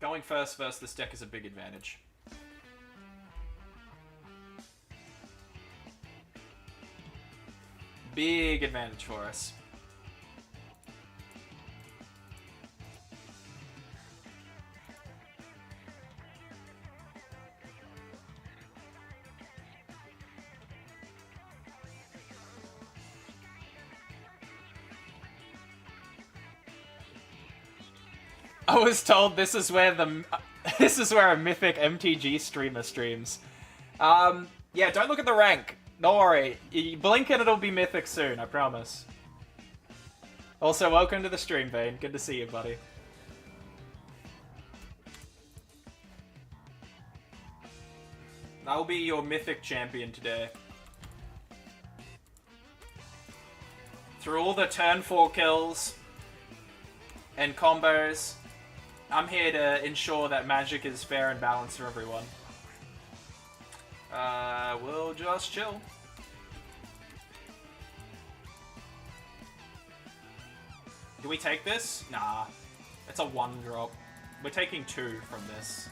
Going first versus this deck is a big advantage. Big advantage for us. I was told this is where a Mythic MTG streamer streams. Yeah, don't look at the rank. Don't worry. You blink and it'll be Mythic soon, I promise. Also, welcome to the stream, Vane. Good to see you, buddy. I'll be your Mythic champion today. Through all the turn 4 kills and combos, I'm here to ensure that Magic is fair and balanced for everyone. We'll just chill. Do we take this? Nah. It's a 1-drop. We're taking 2 from this.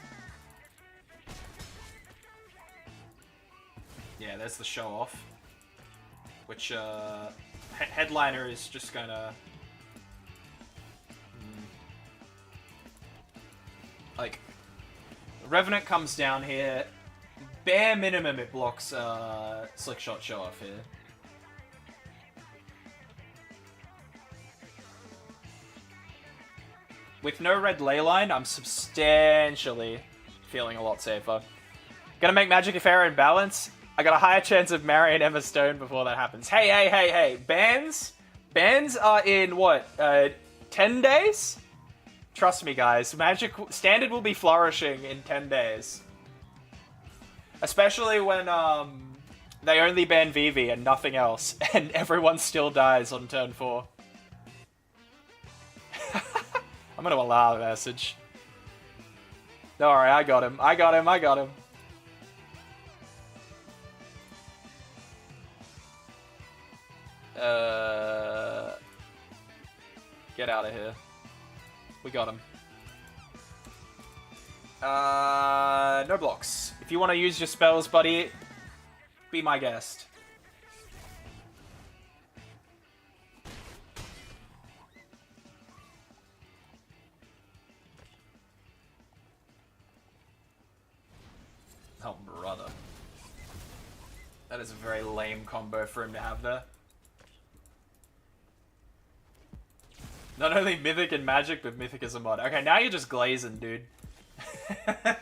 Yeah, there's the show off. Which, Headliner is just gonna... Like, Revenant comes down here. Bare minimum it blocks Slick Shot show off here. With no red leyline, I'm substantially feeling a lot safer. Gonna make Magic fair and balance. I got a higher chance of marrying Emma Stone before that happens. Hey. Bans? Bans are in, what, 10 days? Trust me, guys. Magic Standard will be flourishing in 10 days. Especially when, they only ban Vivi and nothing else, and everyone still dies on turn 4. I'm gonna allow a message. Don't worry, I got him. I got him. I got him. Get out of here. We got him. No blocks. If you want to use your spells, buddy, be my guest. Oh, brother. That is a very lame combo for him to have there. Not only Mythic and Magic, but Mythic is a mod. Okay, now you're just glazing, dude. Are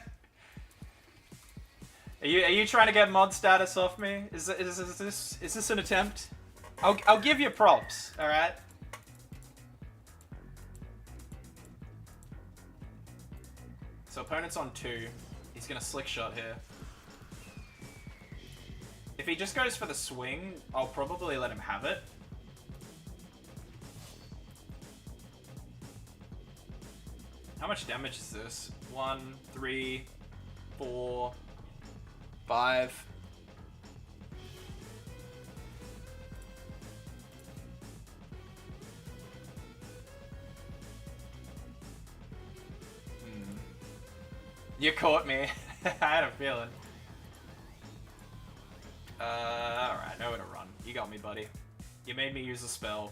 you trying to get mod status off me? Is this an attempt? I'll give you props, all right? So opponent's on 2. He's gonna slick shot here. If he just goes for the swing, I'll probably let him have it. How much damage is this? 1, 3, 4, 5. You caught me. I had a feeling. Alright, nowhere to run. You got me, buddy. You made me use a spell.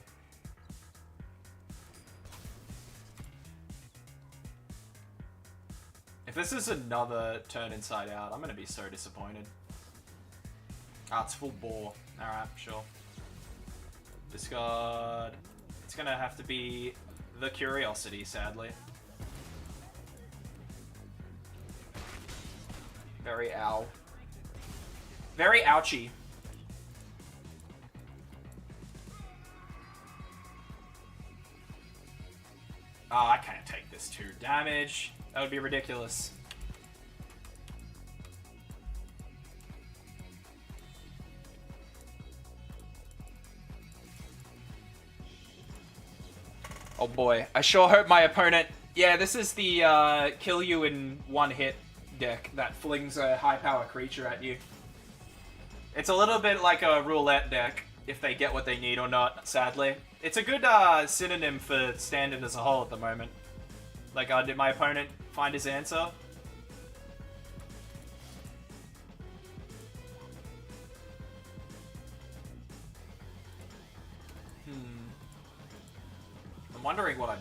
If this is another turn inside out, I'm gonna be so disappointed. Ah, it's full bore. Alright, sure. Discard. It's gonna have to be the Curiosity, sadly. Very ow. Very ouchy. Oh, I can't take this 2 damage. That would be ridiculous. Oh boy. I sure hope my opponent... Yeah, this is the kill you in 1 hit deck that flings a high power creature at you. It's a little bit like a roulette deck, if they get what they need or not, sadly. It's a good synonym for Standard as a whole at the moment. Like, did my opponent find his answer? I'm wondering what I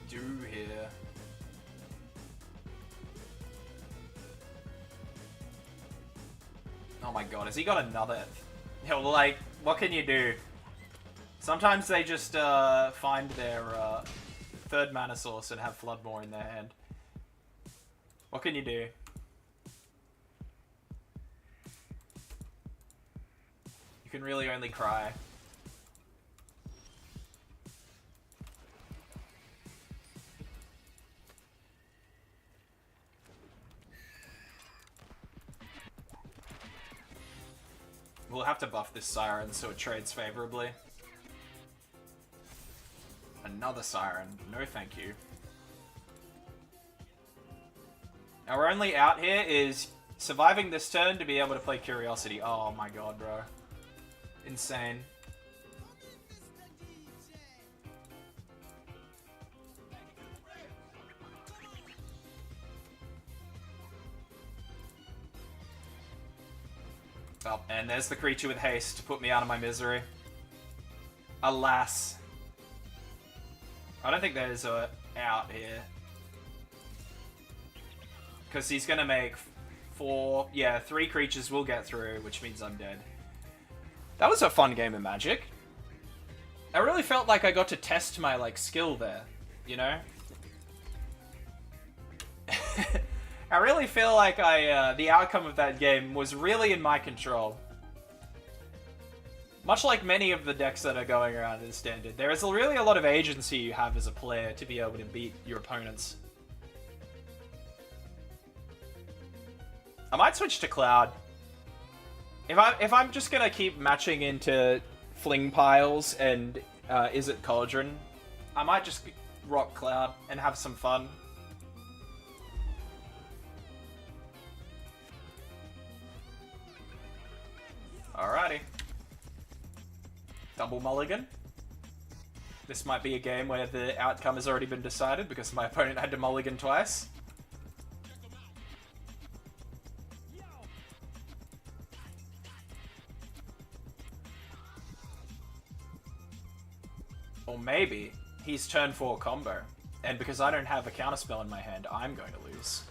do here. Oh my god, has he got another... Yo, like, what can you do? Sometimes they just find their 3rd mana source and have Floodmore in their hand. What can you do? You can really only cry. We'll have to buff this Siren so it trades favorably. Another Siren. No thank you. Our only out here is surviving this turn to be able to play Curiosity. Oh my god, bro. Insane. Oh, and there's the creature with haste to put me out of my misery. Alas. I don't think there's a out here. Because he's going to make 4... Yeah, 3 creatures will get through, which means I'm dead. That was a fun game of Magic. I really felt like I got to test my, like, skill there, you know? I really feel like the outcome of that game was really in my control. Much like many of the decks that are going around in Standard, there is really a lot of agency you have as a player to be able to beat your opponents. I might switch to Cloud. If I'm just gonna keep matching into Fling Piles and Is It Cauldron, I might just rock Cloud and have some fun. Alrighty. Double mulligan. This might be a game where the outcome has already been decided because my opponent had to mulligan twice. Or maybe he's turn 4 combo. And because I don't have a counterspell in my hand, I'm going to lose.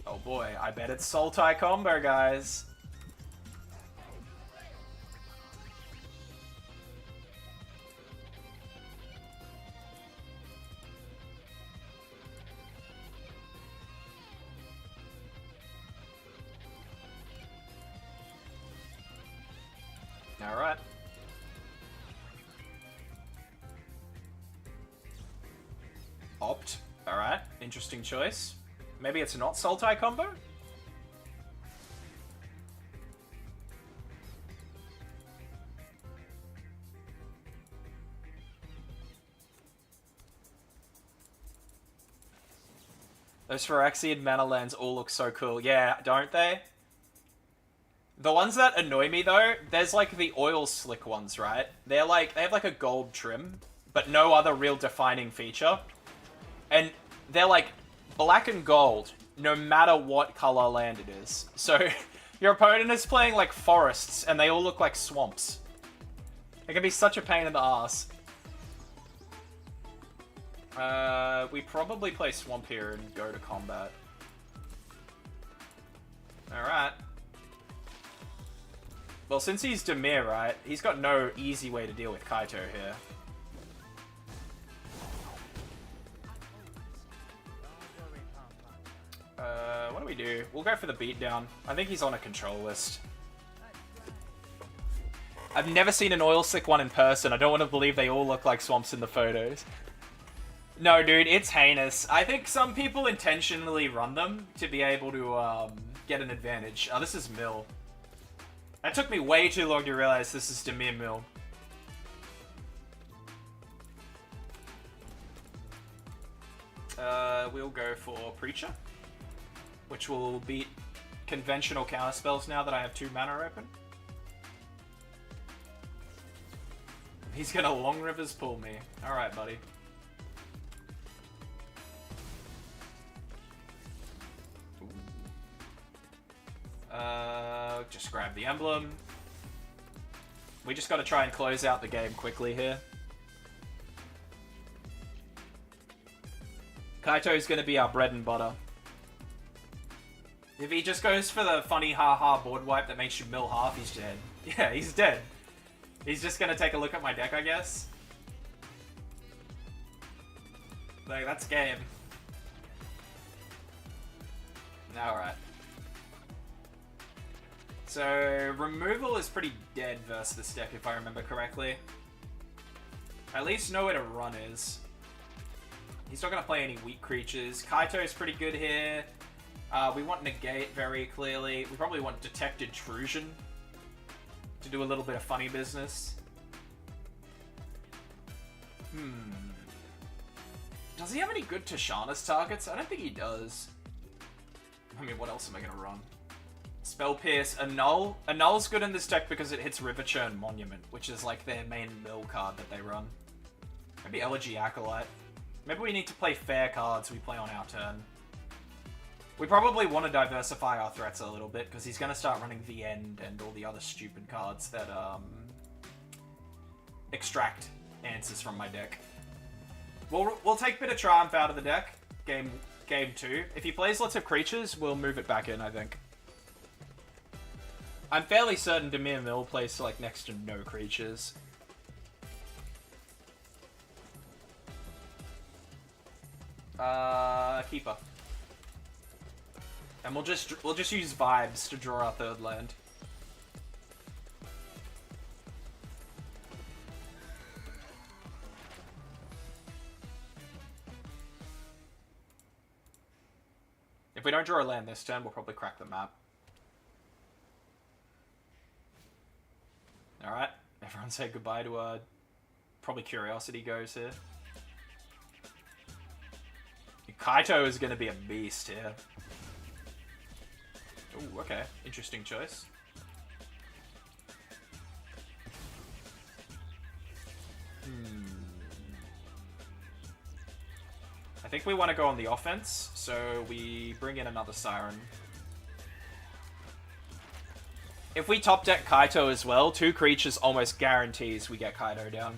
Oh boy, I bet it's Sultai combo, guys. Alright. Opt. Alright. Interesting choice. Maybe it's not Sultai combo? Those Phyrexian mana lands all look so cool. Yeah, don't they? The ones that annoy me though, there's like the oil slick ones, right? They're like, they have like a gold trim, but no other real defining feature. And they're like black and gold, no matter what color land it is. So your opponent is playing like forests and they all look like swamps. It can be such a pain in the ass. We probably play swamp here and go to combat. Alright. Well, since he's Dimir, right, he's got no easy way to deal with Kaito here. What do we do? We'll go for the beatdown. I think he's on a control list. I've never seen an oil slick one in person. I don't want to believe they all look like swamps in the photos. No, dude, it's heinous. I think some people intentionally run them to be able to get an advantage. Oh, this is Mill. That took me way too long to realize this is Dimir Mill. We'll go for Preacher, which will beat conventional counterspells now that I have 2 mana open. He's gonna Long Rivers pull me. Alright, buddy. Just grab the emblem. We just gotta try and close out the game quickly here. Kaito's gonna be our bread and butter. If he just goes for the funny ha-ha board wipe that makes you mill half, he's dead. Yeah, he's dead. He's just gonna take a look at my deck, I guess. Like, that's game. Alright. So, removal is pretty dead versus this deck, if I remember correctly. At least know where to run is. He's not going to play any weak creatures. Kaito is pretty good here. We want Negate very clearly. We probably want Detect Intrusion to do a little bit of funny business. Does he have any good Tishana's targets? I don't think he does. I mean, what else am I going to run? Spell Pierce, Annul. Annul's good in this deck because it hits River Churn Monument, which is like their main mill card that they run. Maybe Elegy Acolyte. Maybe we need to play fair cards we play on our turn. We probably want to diversify our threats a little bit because he's going to start running the End and all the other stupid cards that extract answers from my deck. We'll take Bit of Triumph out of the deck. Game 2. If he plays lots of creatures, we'll move it back in, I think. I'm fairly certain Dimir Mill plays like next to no creatures. Keeper. And we'll just use vibes to draw our 3rd land. If we don't draw a land this turn, we'll probably crack the map. Alright, everyone say goodbye to probably Curiosity goes here. Kaito is going to be a beast here. Ooh, okay. Interesting choice. I think we want to go on the offense, so we bring in another Siren. If we top deck Kaito as well, 2 creatures almost guarantees we get Kaito down.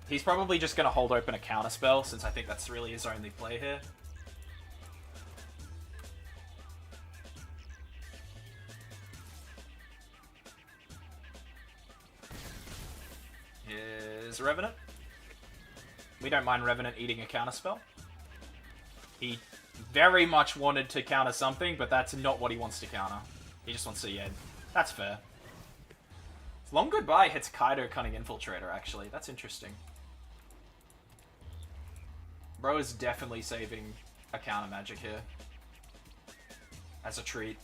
He's probably just going to hold open a counterspell, since I think that's really his only play here. Here's Revenant. We don't mind Revenant eating a counterspell. He very much wanted to counter something, but that's not what he wants to counter. He just wants to Yen. That's fair. Long Goodbye hits Kaido Cunning Infiltrator, actually. That's interesting. Bro is definitely saving a counter magic here. As a treat.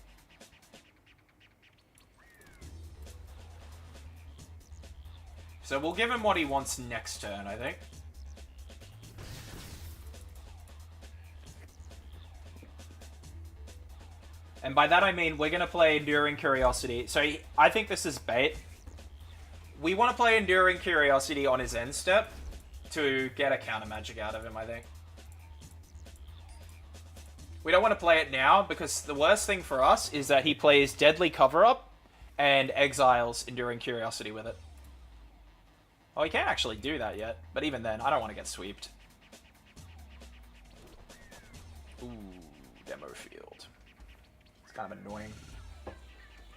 So we'll give him what he wants next turn, I think. And by that I mean we're going to play Enduring Curiosity. So I think this is bait. We want to play Enduring Curiosity on his end step to get a counter magic out of him, I think. We don't want to play it now because the worst thing for us is that he plays Deadly Cover-Up and exiles Enduring Curiosity with it. Oh, he can't actually do that yet, but even then, I don't want to get sweeped. Ooh, Demo Field. It's kind of annoying.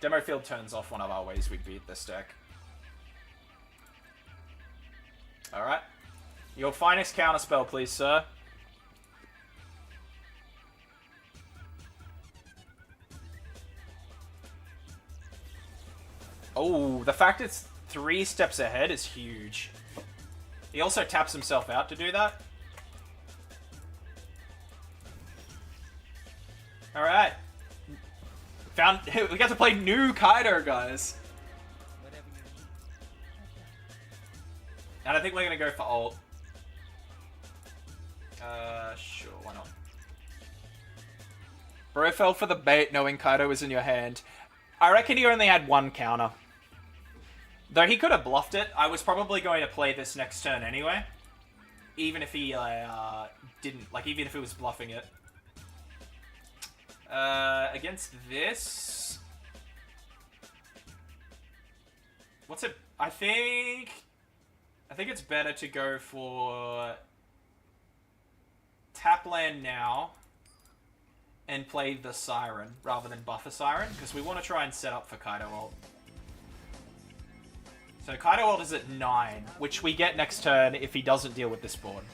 Demo Field turns off one of our ways we beat this deck. Alright. Your finest counterspell, please, sir. Oh, the fact it's 3 steps ahead is huge. He also taps himself out to do that. Alright. We got to play new Kaido, guys. And I think we're going to go for ult. Sure, why not? Bro fell for the bait knowing Kaido was in your hand. I reckon he only had 1 counter. Though he could have bluffed it. I was probably going to play this next turn anyway. Even if he didn't, like even if he was bluffing it. Against this... What's it? I think it's better to go for tap land now and play the Siren rather than buff a Siren, because we want to try and set up for Kaido ult. So Kaido ult is at 9, which we get next turn if he doesn't deal with this board.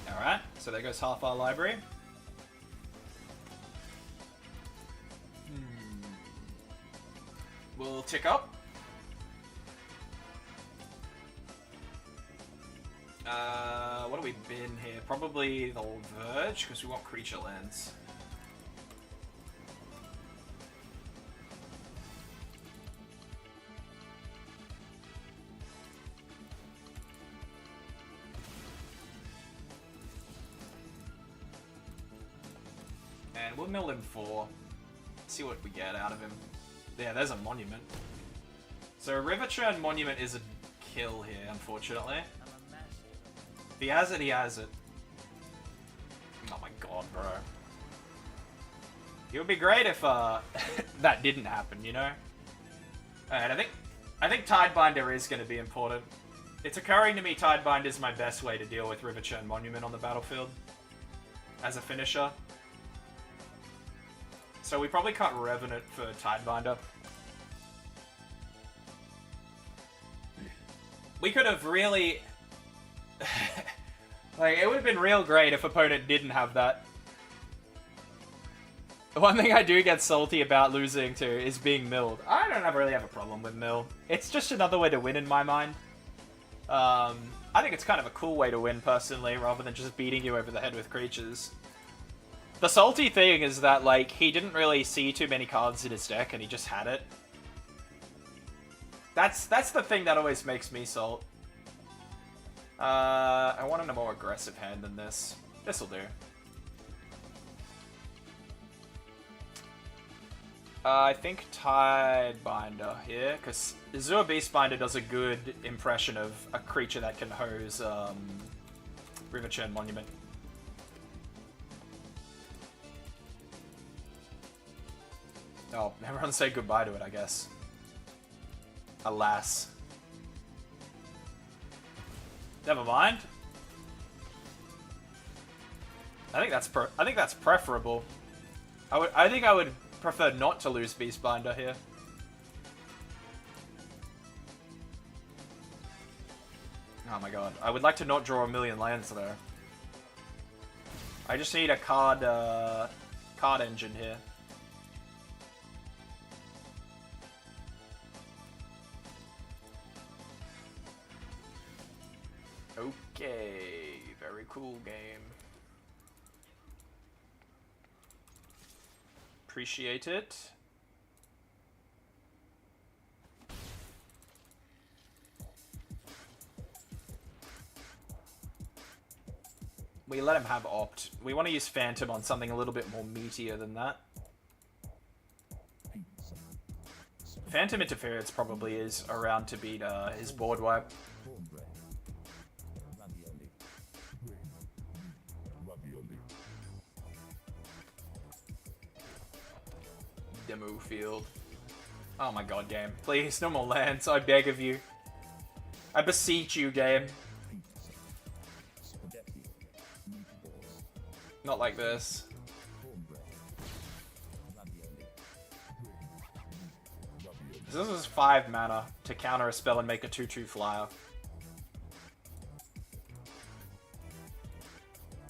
Alright, so there goes half our library. We'll tick up. What have we been here? Probably the Verge, because we want creature lands. And we'll mill him 4. See what we get out of him. Yeah, there's a Monument. So River Churn Monument is a kill here, unfortunately. If he has it, he has it. Oh my god, bro. It would be great if that didn't happen, you know? Alright, I think Tidebinder is going to be important. It's occurring to me Tidebinder is my best way to deal with River Churn Monument on the battlefield. As a finisher. So we probably cut Revenant for Tidebinder. We could have really... like, it would have been real great if opponent didn't have that. The one thing I do get salty about losing to is being milled. I don't really have a problem with mill. It's just another way to win in my mind. I think it's kind of a cool way to win, personally, rather than just beating you over the head with creatures. The salty thing is that, like, he didn't really see too many cards in his deck, and he just had it. That's the thing that always makes me salt. I wanted a more aggressive hand than this. This'll do. I think Tidebinder here, because Azure Beastbinder does a good impression of a creature that can hose River Churn Monument. Oh, everyone say goodbye to it, I guess. Alas. Never mind. I think that's preferable. I think I would prefer not to lose Beastbinder here. Oh my god. I would like to not draw a million lands though. I just need a card engine here. Okay, very cool game. Appreciate it. We let him have Opt. We want to use Phantom on something a little bit more meatier than that. Phantom Interference probably is around to beat his board wipe. Demo field. Oh my god, game. Please, no more lands. I beg of you. I beseech you, game. Not like this. This is 5 mana to counter a spell and make a 2/2 flyer.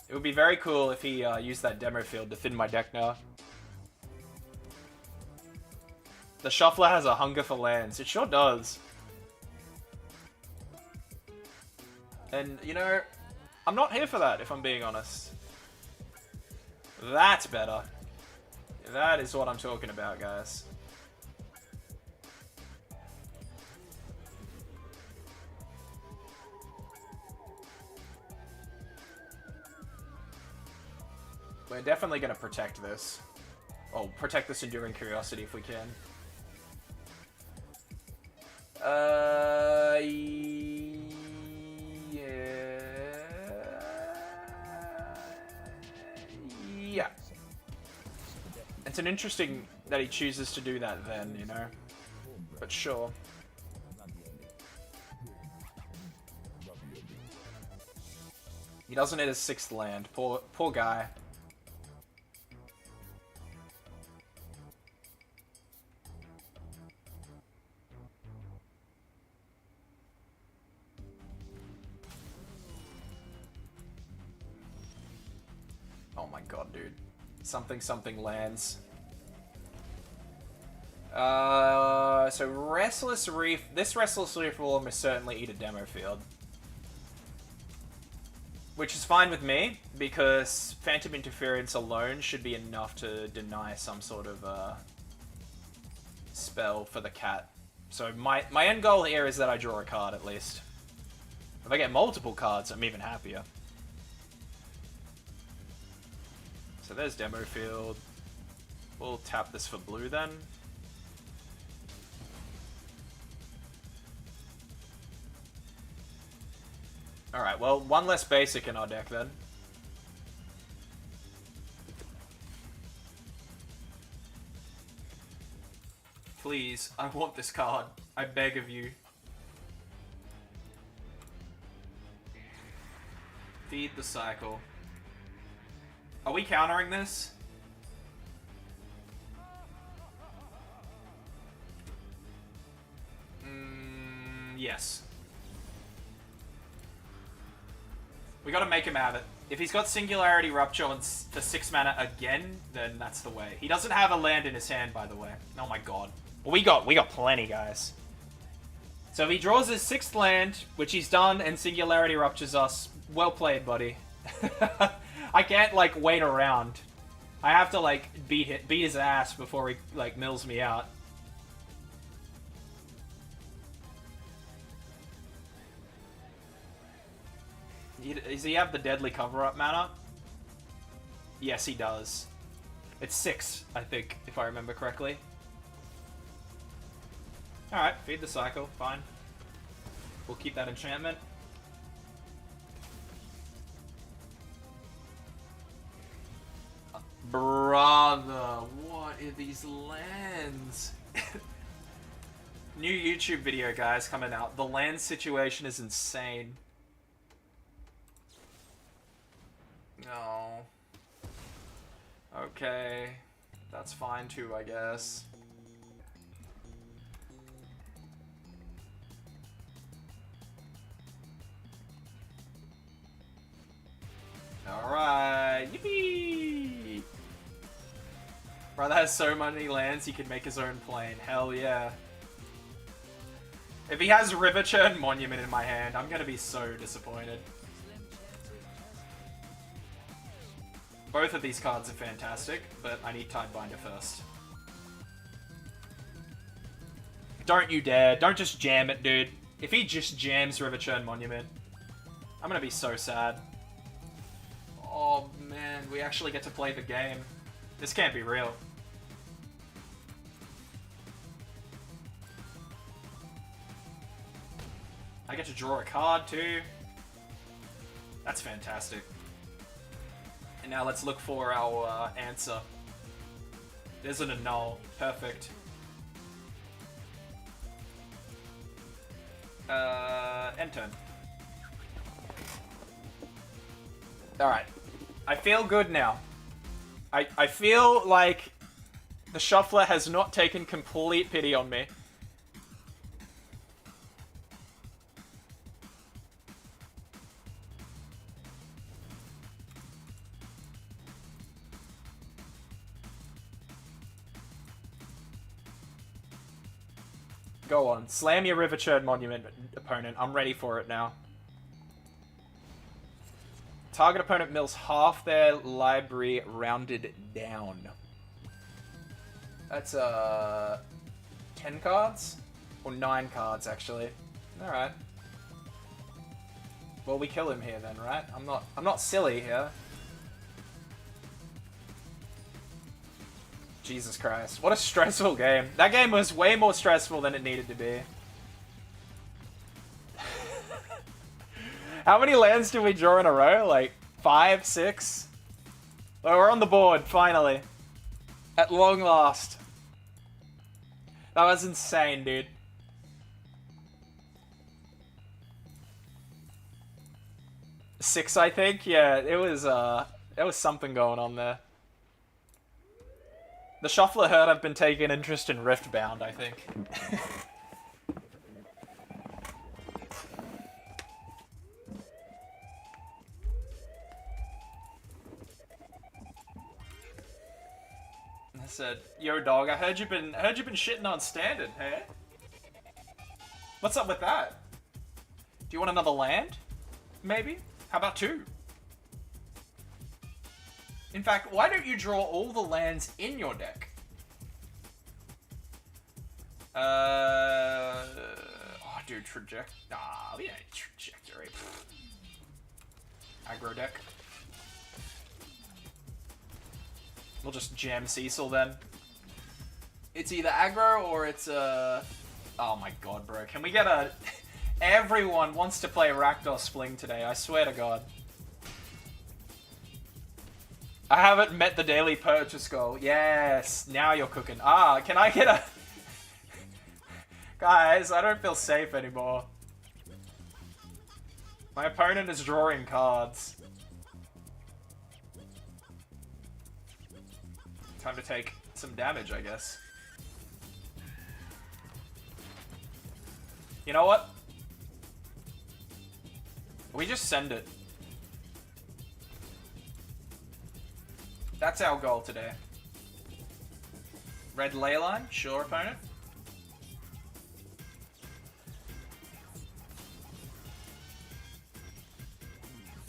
It would be very cool if he used that demo field to thin my deck now. The Shuffler has a hunger for lands. It sure does. And, you know, I'm not here for that, if I'm being honest. That's better. That is what I'm talking about, guys. We're definitely going to protect this. Oh, protect this Enduring Curiosity if we can. Yeah. It's an interesting that he chooses to do that then, you know? But sure. He doesn't hit his 6th land. Poor guy. Oh my god, dude. Something lands. So Restless Reef. This Restless Reef will almost certainly eat a demo field. Which is fine with me, because Phantom Interference alone should be enough to deny some sort of spell for the cat. So my end goal here is that I draw a card at least. If I get multiple cards, I'm even happier. So there's Demo Field. We'll tap this for blue then. Alright, well, one less basic in our deck then. Please, I want this card. I beg of you. Feed the cycle. Are we countering this? Yes. We gotta make him have it. If he's got Singularity Rupture on for 6 mana again, then that's the way. He doesn't have a land in his hand, by the way. Oh my god. Well, we got plenty, guys. So if he draws his 6th land, which he's done, and Singularity Ruptures us, well played, buddy. I can't, like, wait around. I have to, like, beat his ass before he, like, mills me out. Does he have the Deadly Cover-Up mana? Yes, he does. It's 6, I think, if I remember correctly. Alright, feed the cycle, fine. We'll keep that enchantment. Brother, what are these lands? New YouTube video, guys, coming out. The land situation is insane. No. Okay. That's fine too, I guess. Alright. Yippee! Brother has so many lands he can make his own plane. Hell yeah. If he has River Churn Monument in my hand, I'm gonna be so disappointed. Both of these cards are fantastic, but I need Tidebinder first. Don't you dare. Don't just jam it, dude. If he just jams River Churn Monument, I'm gonna be so sad. Oh man, we actually get to play the game. This can't be real. I get to draw a card too. That's fantastic. And now let's look for our answer. There's an annul. Perfect. End turn. Alright. I feel good now. I feel like the shuffler has not taken complete pity on me. Go on. Slam your River Churn Monument, opponent. I'm ready for it now. Target opponent mills half their library rounded down. That's 10 cards? Or 9 cards, actually. Alright. Well, we kill him here then, right? I'm not silly here. Jesus Christ. What a stressful game. That game was way more stressful than it needed to be. How many lands did we draw in a row? Like 5, 6? Oh, we're on the board, finally. At long last. That was insane, dude. Six, I think? Yeah, it was, there was something going on there. The shuffler heard I've been taking interest in Riftbound, I think. I said, "Yo, dog, I heard you've been shitting on Standard, hey? What's up with that? Do you want another land? Maybe? How about 2? In fact, why don't you draw all the lands in your deck? Oh, dude, Nah, we don't need Trajectory. Aggro deck. We'll just jam Cecil then. It's either aggro or it's oh my god, bro. Can we get a... Everyone wants to play Rakdos Fling today, I swear to god. I haven't met the daily purchase goal. Yes, now you're cooking. Ah, can I get a... Guys, I don't feel safe anymore. My opponent is drawing cards. Time to take some damage, I guess. You know what? We just send it. That's our goal today. Red Leyline? Sure, opponent.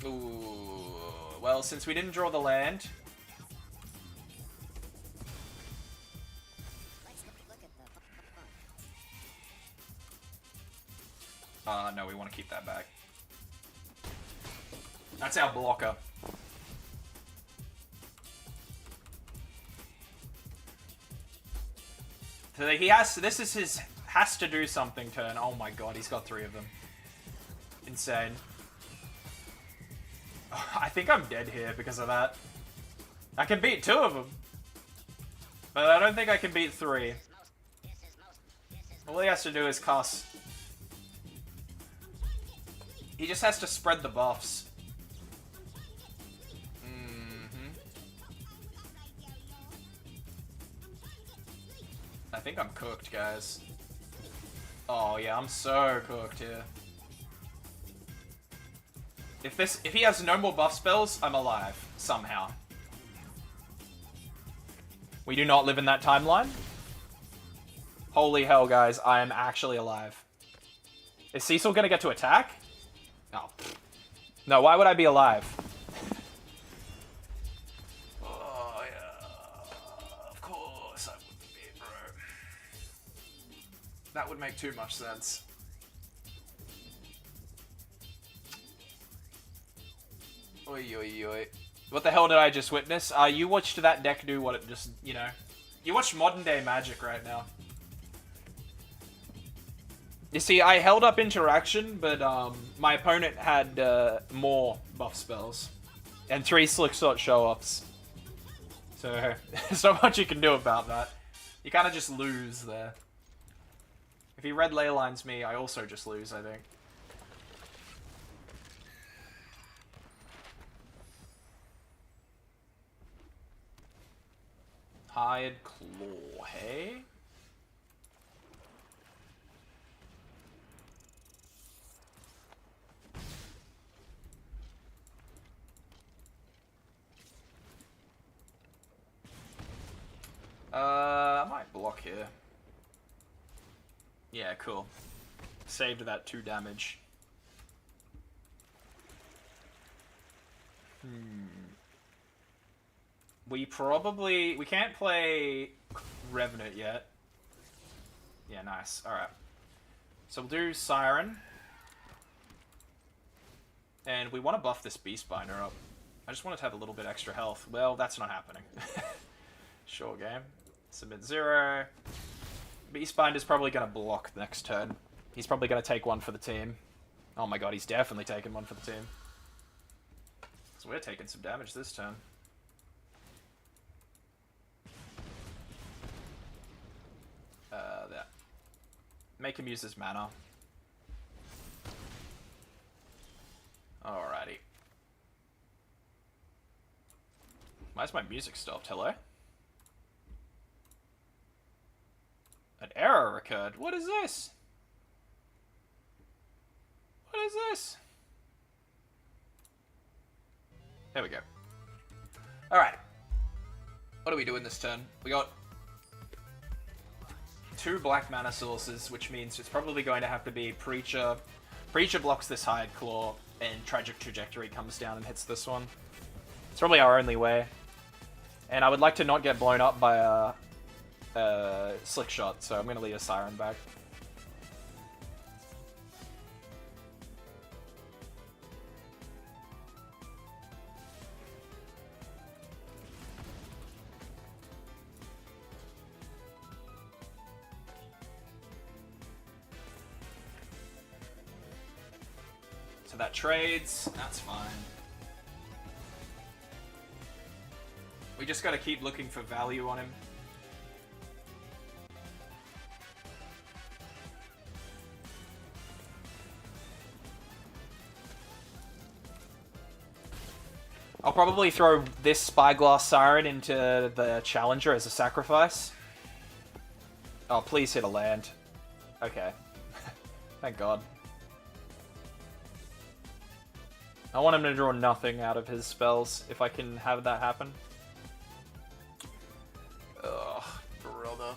Ooh. Well, since we didn't draw the land... no, we want to keep that back. That's our blocker. So he has... This is his... Has to do something turn. Oh my god, he's got 3 of them. Insane. I think I'm dead here because of that. I can beat 2 of them. But I don't think I can beat 3. All he has to do is cast... He just has to spread the buffs. I think I'm cooked, guys. Oh yeah, I'm so cooked here. If he has no more buff spells, I'm alive somehow. We do not live in that timeline. Holy hell, guys, I am actually alive. Is Cecil gonna get to attack? No. No, why would I be alive? Oh, yeah. Of course I wouldn't be, bro. That would make too much sense. Oi, oi, oi. What the hell did I just witness? You watched that deck do what it just, you know. You watch modern day Magic right now. You see, I held up interaction, but my opponent had more buff spells. And 3 slick shot show-offs. So, there's not much you can do about that. You kind of just lose there. If he red leylines me, I also just lose, I think. Hired Claw, hey? I might block here. Yeah, cool. Saved that 2 damage. We can't play Revenant yet. Yeah, nice. Alright. So we'll do Siren. And we want to buff this Beastbinder up. I just want it to have a little bit extra health. Well, that's not happening. Sure game. Submit 0. Beastbinder's probably going to block next turn. He's probably going to take 1 for the team. Oh my god, he's definitely taking 1 for the team. So we're taking some damage this turn. There. Make him use his mana. Alrighty. Why's my music stopped? Hello? An error occurred. What is this? What is this? There we go. Alright. What are we doing this turn? We got 2 black mana sources, which means it's probably going to have to be Preacher. Preacher blocks this Hired Claw, and Tragic Trajectory comes down and hits this one. It's probably our only way. And I would like to not get blown up by a Slick Shot, so I'm going to leave a Siren back. So that trades, that's fine. We just gotta keep looking for value on him. I'll probably throw this Spyglass Siren into the Challenger as a sacrifice. Oh, please hit a land. Okay. Thank God. I want him to draw nothing out of his spells, if I can have that happen. Ugh, brother.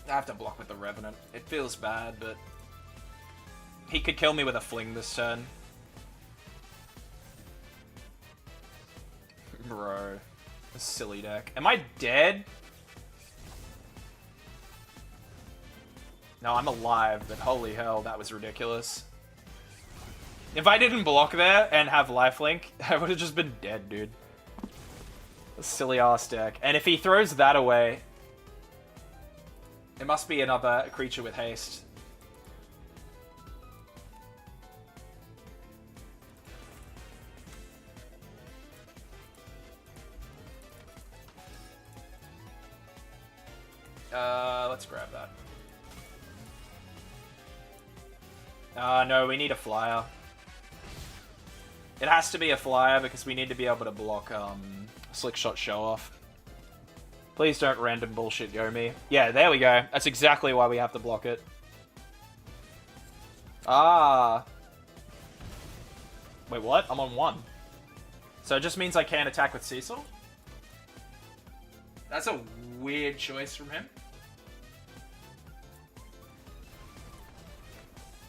I have to block with the Revenant. It feels bad, but... he could kill me with a Fling this turn. Bro. A silly deck. Am I dead? No, I'm alive, but holy hell, that was ridiculous. If I didn't block there and have lifelink, I would have just been dead, dude. A silly ass deck. And if he throws that away, it must be another creature with haste. Let's grab that. No, we need a flyer. It has to be a flyer because we need to be able to block Slick Shot Show Off. Please don't random bullshit Yomi. Yeah, there we go. That's exactly why we have to block it. Ah. Wait, what? I'm on 1. So it just means I can't attack with Cecil? That's a weird choice from him.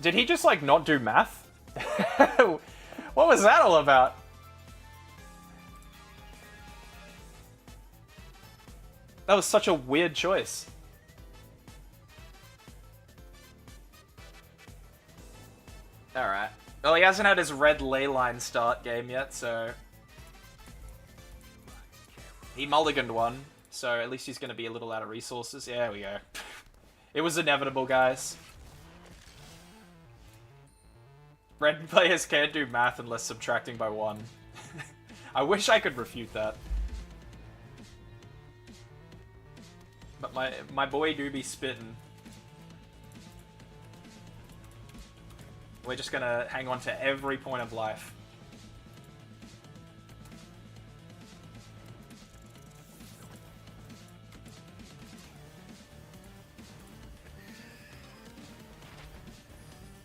Did he just, like, not do math? What was that all about? That was such a weird choice. Alright. Well, he hasn't had his red ley line start game yet, so... He mulliganed one, so at least he's going to be a little out of resources. Yeah, there we go. It was inevitable, guys. Red players can't do math unless subtracting by 1. I wish I could refute that. But my boy do be spitting. We're just gonna hang on to every point of life.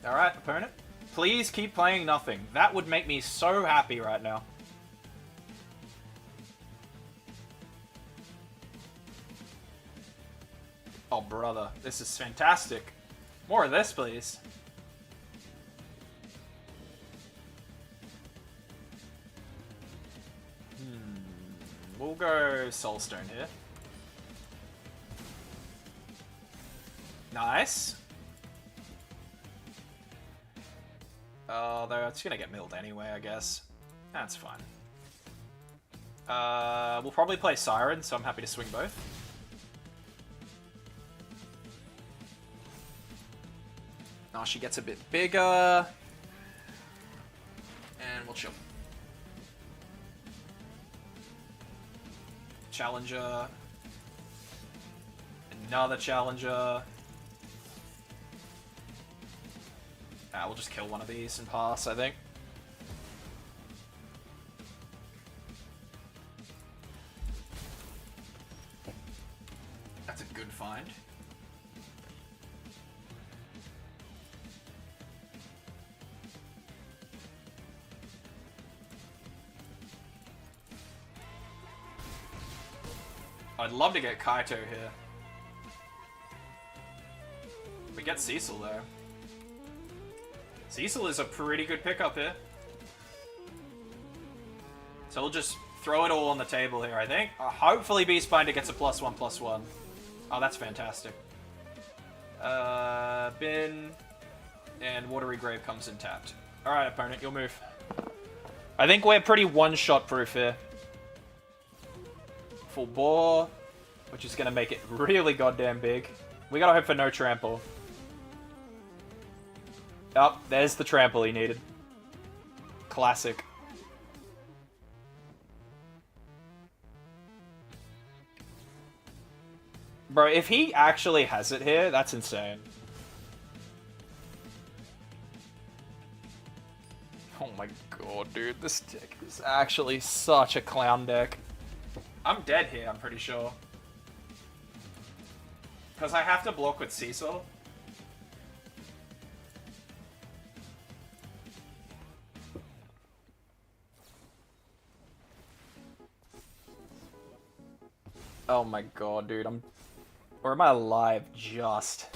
Alright, opponent. Please keep playing nothing. That would make me so happy right now. Oh, brother. This is fantastic. More of this, please. We'll go Soulstone here. Nice. Though it's gonna get milled anyway, I guess. That's fine. We'll probably play Siren, so I'm happy to swing both. Oh, she gets a bit bigger. And we'll chill. Challenger. Another challenger. We'll just kill one of these and pass, I think. That's a good find. I'd love to get Kaito here. We get Cecil though. Cecil is a pretty good pickup here. So we'll just throw it all on the table here, I think. Hopefully Beastbinder gets a +1/+1. Oh, that's fantastic. Bin. And Watery Grave comes in tapped. Alright, opponent, your move. I think we're pretty one-shot proof here. Full bore, which is going to make it really goddamn big. We gotta hope for no trample. Oh, there's the trample he needed. Classic. Bro, if he actually has it here, that's insane. Oh my god, dude. This deck is actually such a clown deck. I'm dead here, I'm pretty sure. Because I have to block with Cecil. Oh my god, dude, Or am I alive just?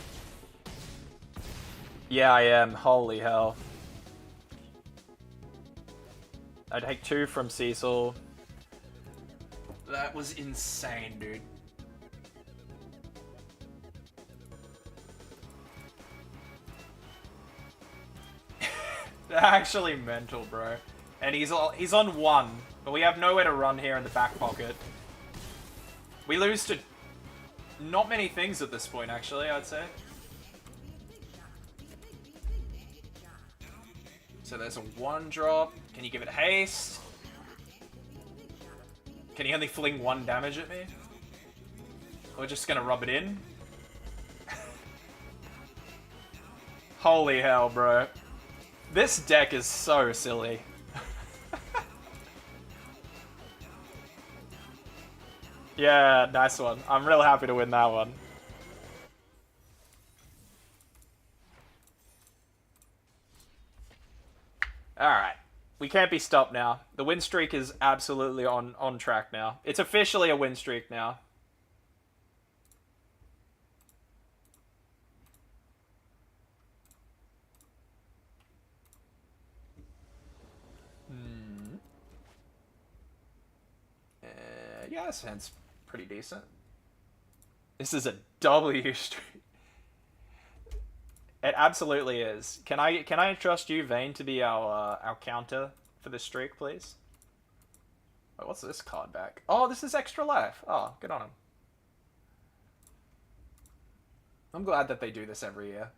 Yeah, I am. Holy hell. I'd take 2 from Cecil. That was insane, dude. Actually mental, bro. And he's on 1, but we have nowhere to run here in the back pocket. We lose to not many things at this point, actually, I'd say. So there's a 1-drop. Can you give it haste? Can he only fling 1 damage at me? We're just gonna rub it in? Holy hell, bro. This deck is so silly. Yeah, nice one. I'm real happy to win that one. Alright. We can't be stopped now. The win streak is absolutely on track now. It's officially a win streak now. Yeah, this hand's pretty decent. This is a W streak. It absolutely is. Can I trust you, Vayne, to be our counter for this streak, please? Oh, what's this card back? Oh, this is extra life. Oh, good on him. I'm glad that they do this every year.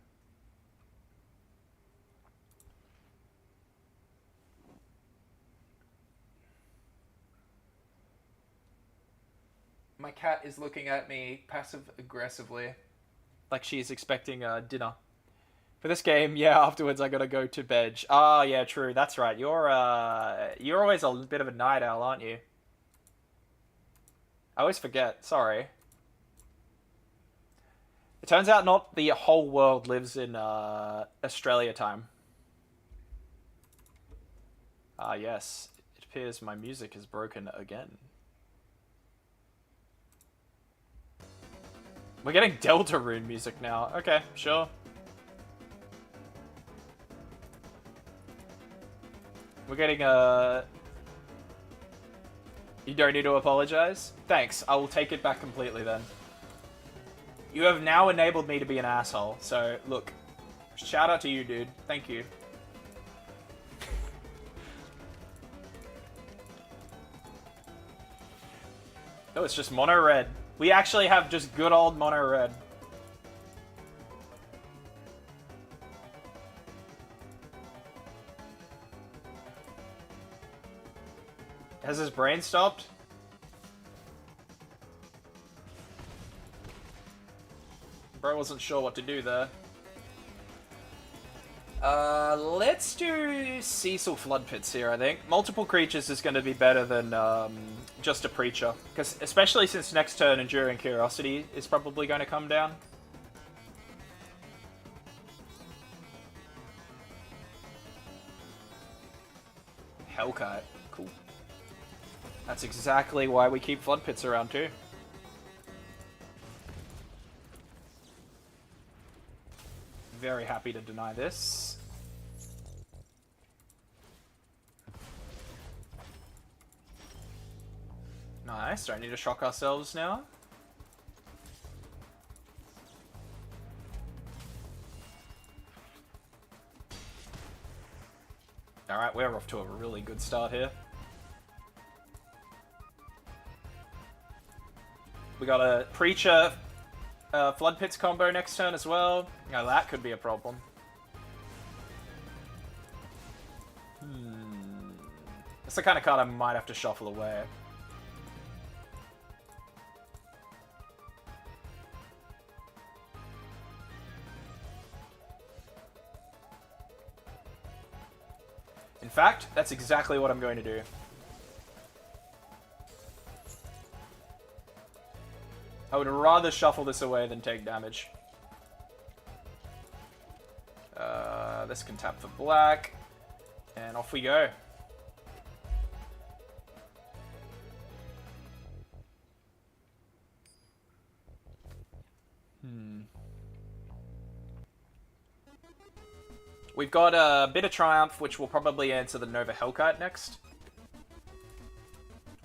My cat is looking at me passive-aggressively, like she's expecting dinner. For this game, yeah, afterwards I gotta go to bed. Ah, yeah, true, that's right. You're always a bit of a night owl, aren't you? I always forget, sorry. It turns out not the whole world lives in Australia time. Ah, yes. It appears my music is broken again. We're getting Deltarune music now. Okay, sure. We're getting You don't need to apologize? Thanks, I will take it back completely then. You have now enabled me to be an asshole, so look. Shout out to you, dude. Thank you. Oh, it's just mono red. We actually have just good old mono red. Has his brain stopped? Bro wasn't sure what to do there. Let's do Cecil Flood Pits here, I think. Multiple creatures is going to be better than just a Preacher. Because especially since next turn Enduring Curiosity is probably going to come down. Hellkite. Cool. That's exactly why we keep Flood Pits around too. Very happy to deny this. Nice, don't need to shock ourselves now. Alright, we're off to a really good start here. We got a Preacher Flood Pits combo next turn as well. Now that could be a problem. That's the kind of card I might have to shuffle away. In fact, that's exactly what I'm going to do. I would rather shuffle this away than take damage. This can tap for black. And off we go. We've got a bit of Triumph, which will probably answer the Nova Hellkite next.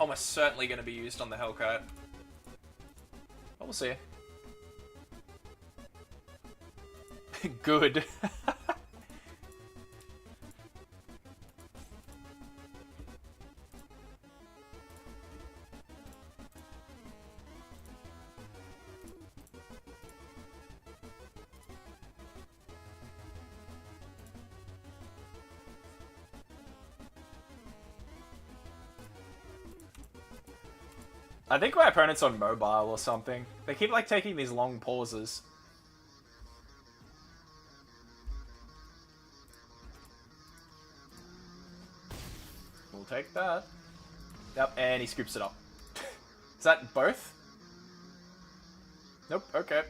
almost certainly going to be used on the Hellkite. But we'll see. Good. I think my opponent's on mobile or something. They keep like taking these long pauses. We'll take that. Yep, and he scoops it up. Is that both? Nope, okay.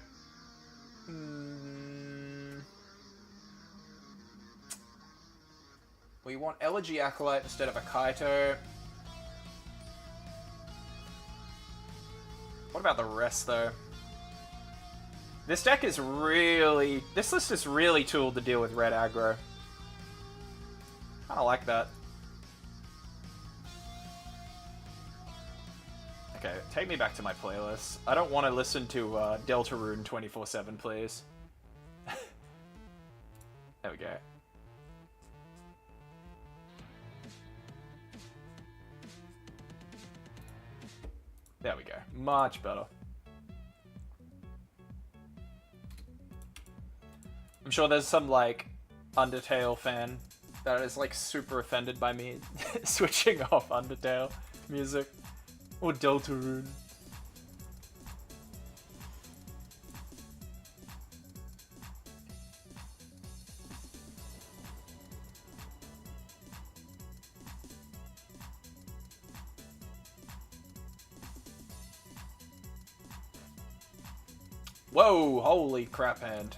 We want Elegy Acolyte instead of a Kaito. What about the rest, though? This deck is really... This list is really tooled to deal with red aggro. Kinda like that. Okay, take me back to my playlist. I don't want to listen to Deltarune 24/7, please. There we go. There we go. Much better. I'm sure there's some, like, Undertale fan that is, like, super offended by me switching off Undertale music. Or Deltarune. Whoa, holy crap hand.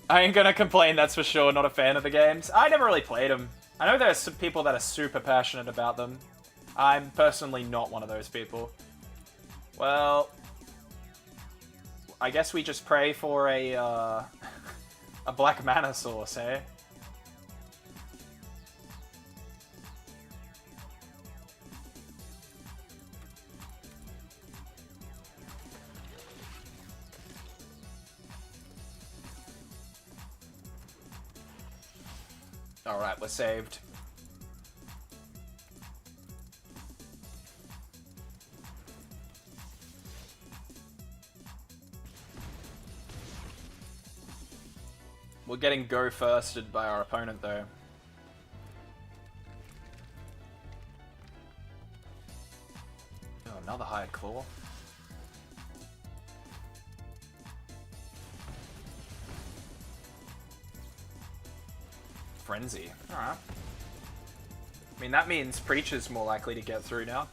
I ain't gonna complain, that's for sure. Not a fan of the games. I never really played them. I know there's some people that are super passionate about them. I'm personally not one of those people. Well, I guess we just pray for a a black mana source, eh? Alright, we're saved. We're getting go-firsted by our opponent, though. Oh, another Hired Claw. Frenzy. Alright. I mean, that means Preacher's more likely to get through now.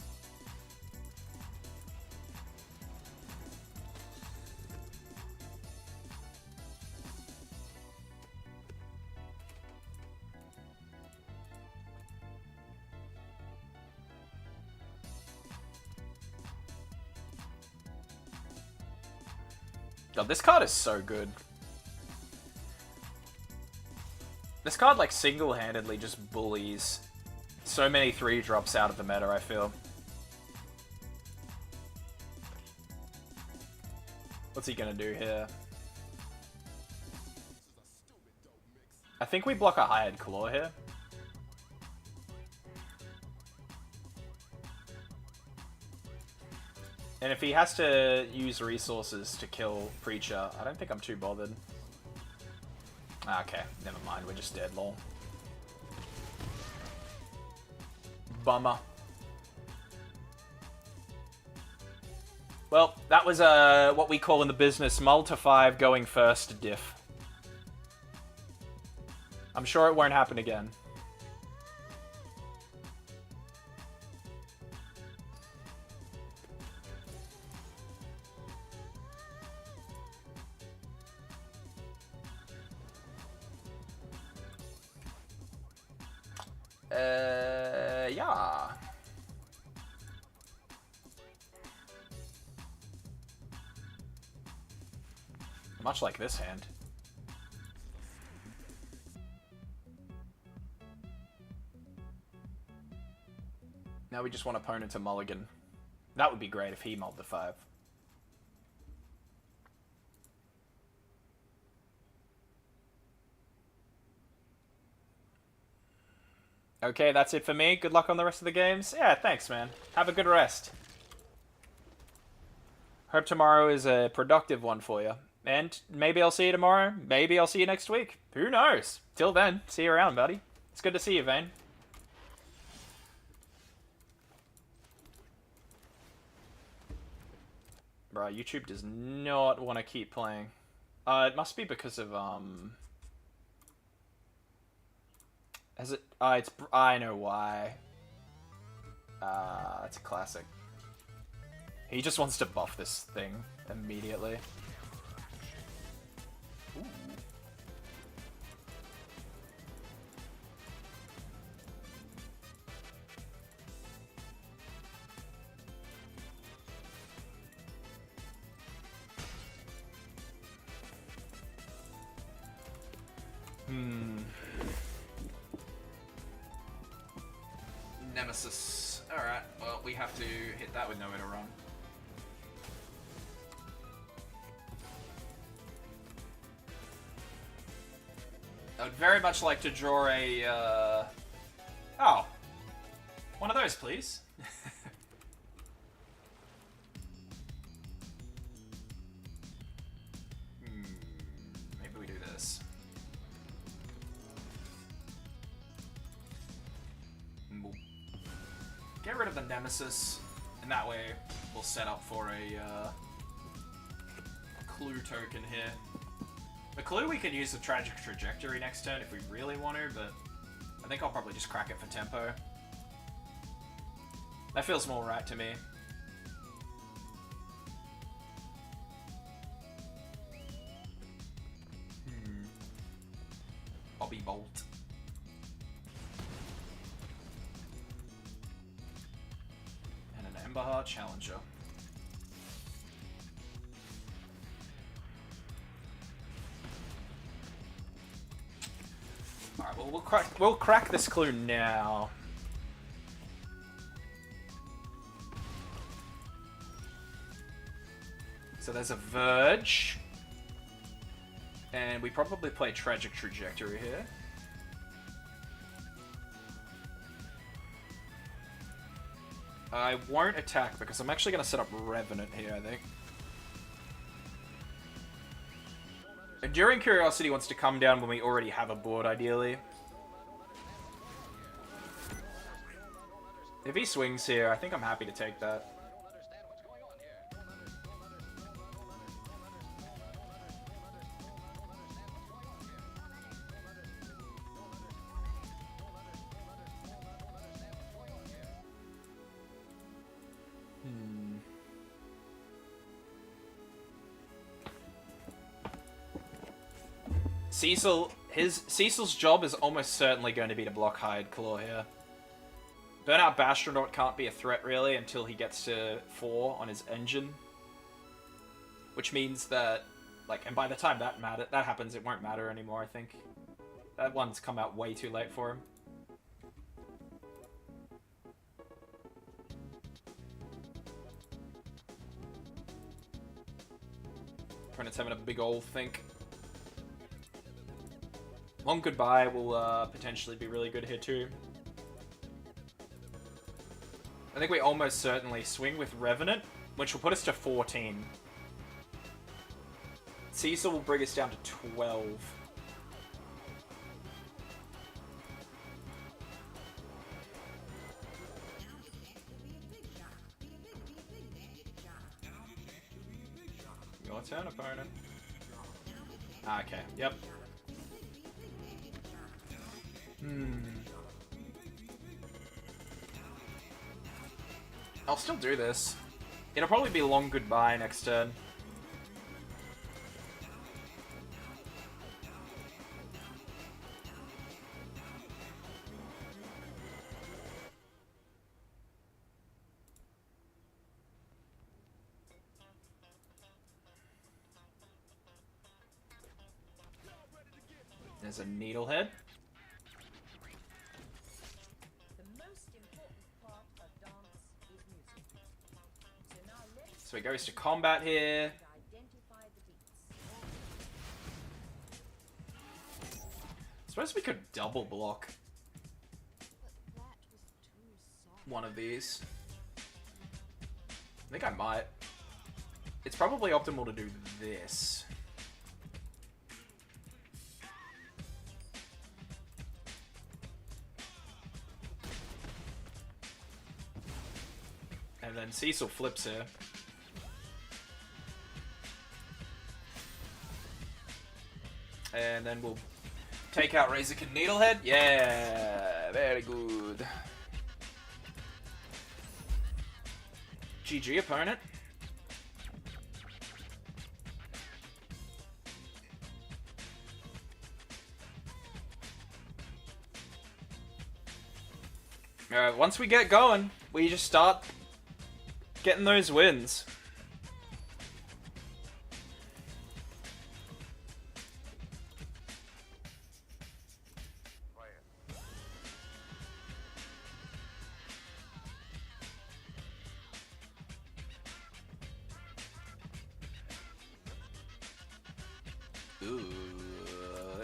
God, this card is so good. This card, like, single-handedly just bullies so many 3-drops out of the meta, I feel. What's he gonna do here? I think we block a Hired Claw here. And if he has to use resources to kill Preacher, I don't think I'm too bothered. Okay, never mind, we're just dead, lol. Bummer. Well, that was what we call in the business Multi-5 going first diff. I'm sure it won't happen again. Yeah. Much like this hand. Now we just want opponent to mulligan. That would be great if he mulled the 5. Okay, that's it for me. Good luck on the rest of the games. Yeah, thanks, man. Have a good rest. Hope tomorrow is a productive one for you. And maybe I'll see you tomorrow. Maybe I'll see you next week. Who knows? Till then, see you around, buddy. It's good to see you, Vane. Bro, YouTube does not want to keep playing. It must be because of, Has it? It's. I know why. It's a classic. He just wants to buff this thing immediately. Ooh. Nemesis. Alright, well, we have to hit that with nowhere to run. I would very much like to draw a, Oh. One of those, please. Maybe we do this. Get rid of the Nemesis, and that way we'll set up for a clue token here. The clue we could use the Tragic Trajectory next turn if we really want to, but I think I'll probably just crack it for tempo. That feels more right to me. Bobby Bolt. Ember Challenger. Alright, well we'll crack this clue now. So there's a Verge. And we probably play Tragic Trajectory here. I won't attack because I'm actually going to set up Revenant here, I think. Enduring Curiosity wants to come down when we already have a board, ideally. If he swings here, I think I'm happy to take that. Cecil's job is almost certainly going to be to block Hide Claw here. Burnout Bastronaut can't be a threat really until he gets to 4 on his engine. Which means that, like, and by the time that happens, it won't matter anymore, I think. That one's come out way too late for him. Opponent's having a big old think. Long Goodbye will potentially be really good here too. I think we almost certainly swing with Revenant, which will put us to 14. Cecil will bring us down to 12. Your turn, opponent. Okay, yep. I'll still do this. It'll probably be Long Goodbye next turn. There's a Needlehead. So he goes to combat here. I suppose we could double block one of these. I think I might. It's probably optimal to do this. And then Cecil flips here. And then we'll take out Razorkin Needlehead. Yeah, very good. GG, opponent. Once we get going, we just start getting those wins. Ooh,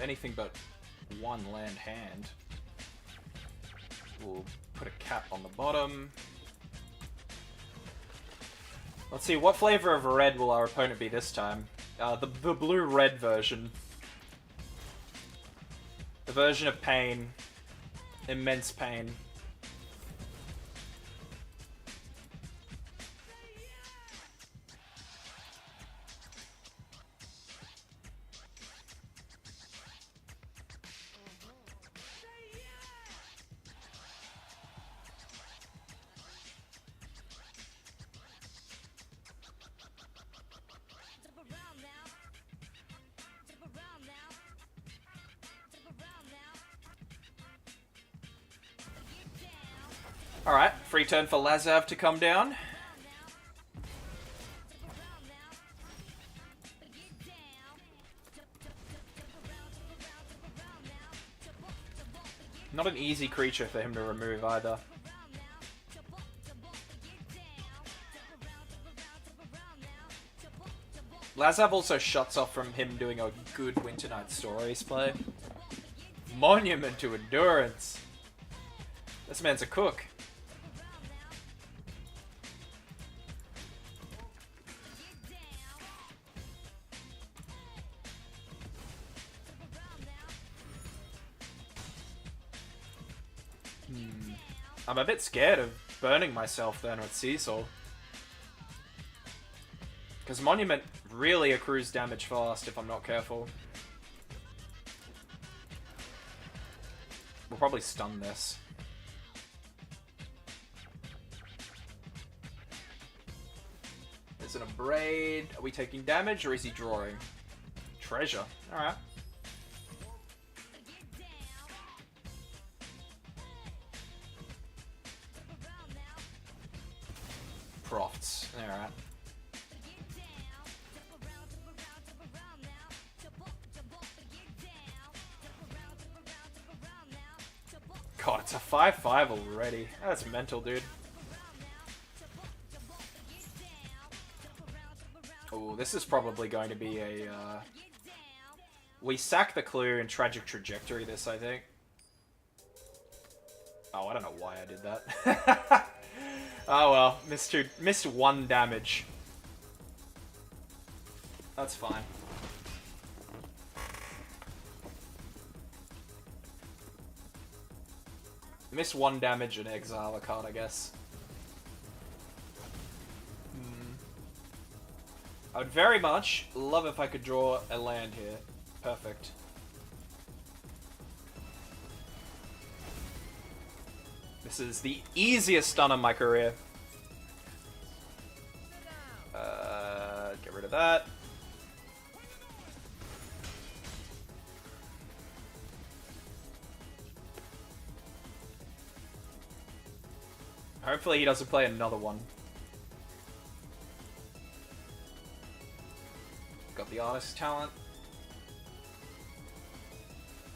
anything but one land hand. We'll put a cap on the bottom. Let's see, what flavor of red will our opponent be this time? The blue-red version. The version of pain. Immense pain. Alright, free turn for Lazav to come down. Not an easy creature for him to remove either. Lazav also shuts off from him doing a good Winter Night Stories play. Monument to Endurance. This man's a cook. I'm a bit scared of burning myself then with Cecil. Because Monument really accrues damage fast if I'm not careful. We'll probably stun this. There's an Abrade. Are we taking damage or is he drawing? Treasure. Alright. Profts. Alright. God, it's a 5/5 already. That's mental, dude. Oh, this is probably going to be a, we sack the clue and Tragic Trajectory this, I think. Oh, I don't know why I did that. Oh well, missed one damage. That's fine. Miss one damage and exile a card, I guess. I would very much love if I could draw a land here. Perfect. This is the easiest stun of my career. Get rid of that. Hopefully he doesn't play another one. Got the artist talent.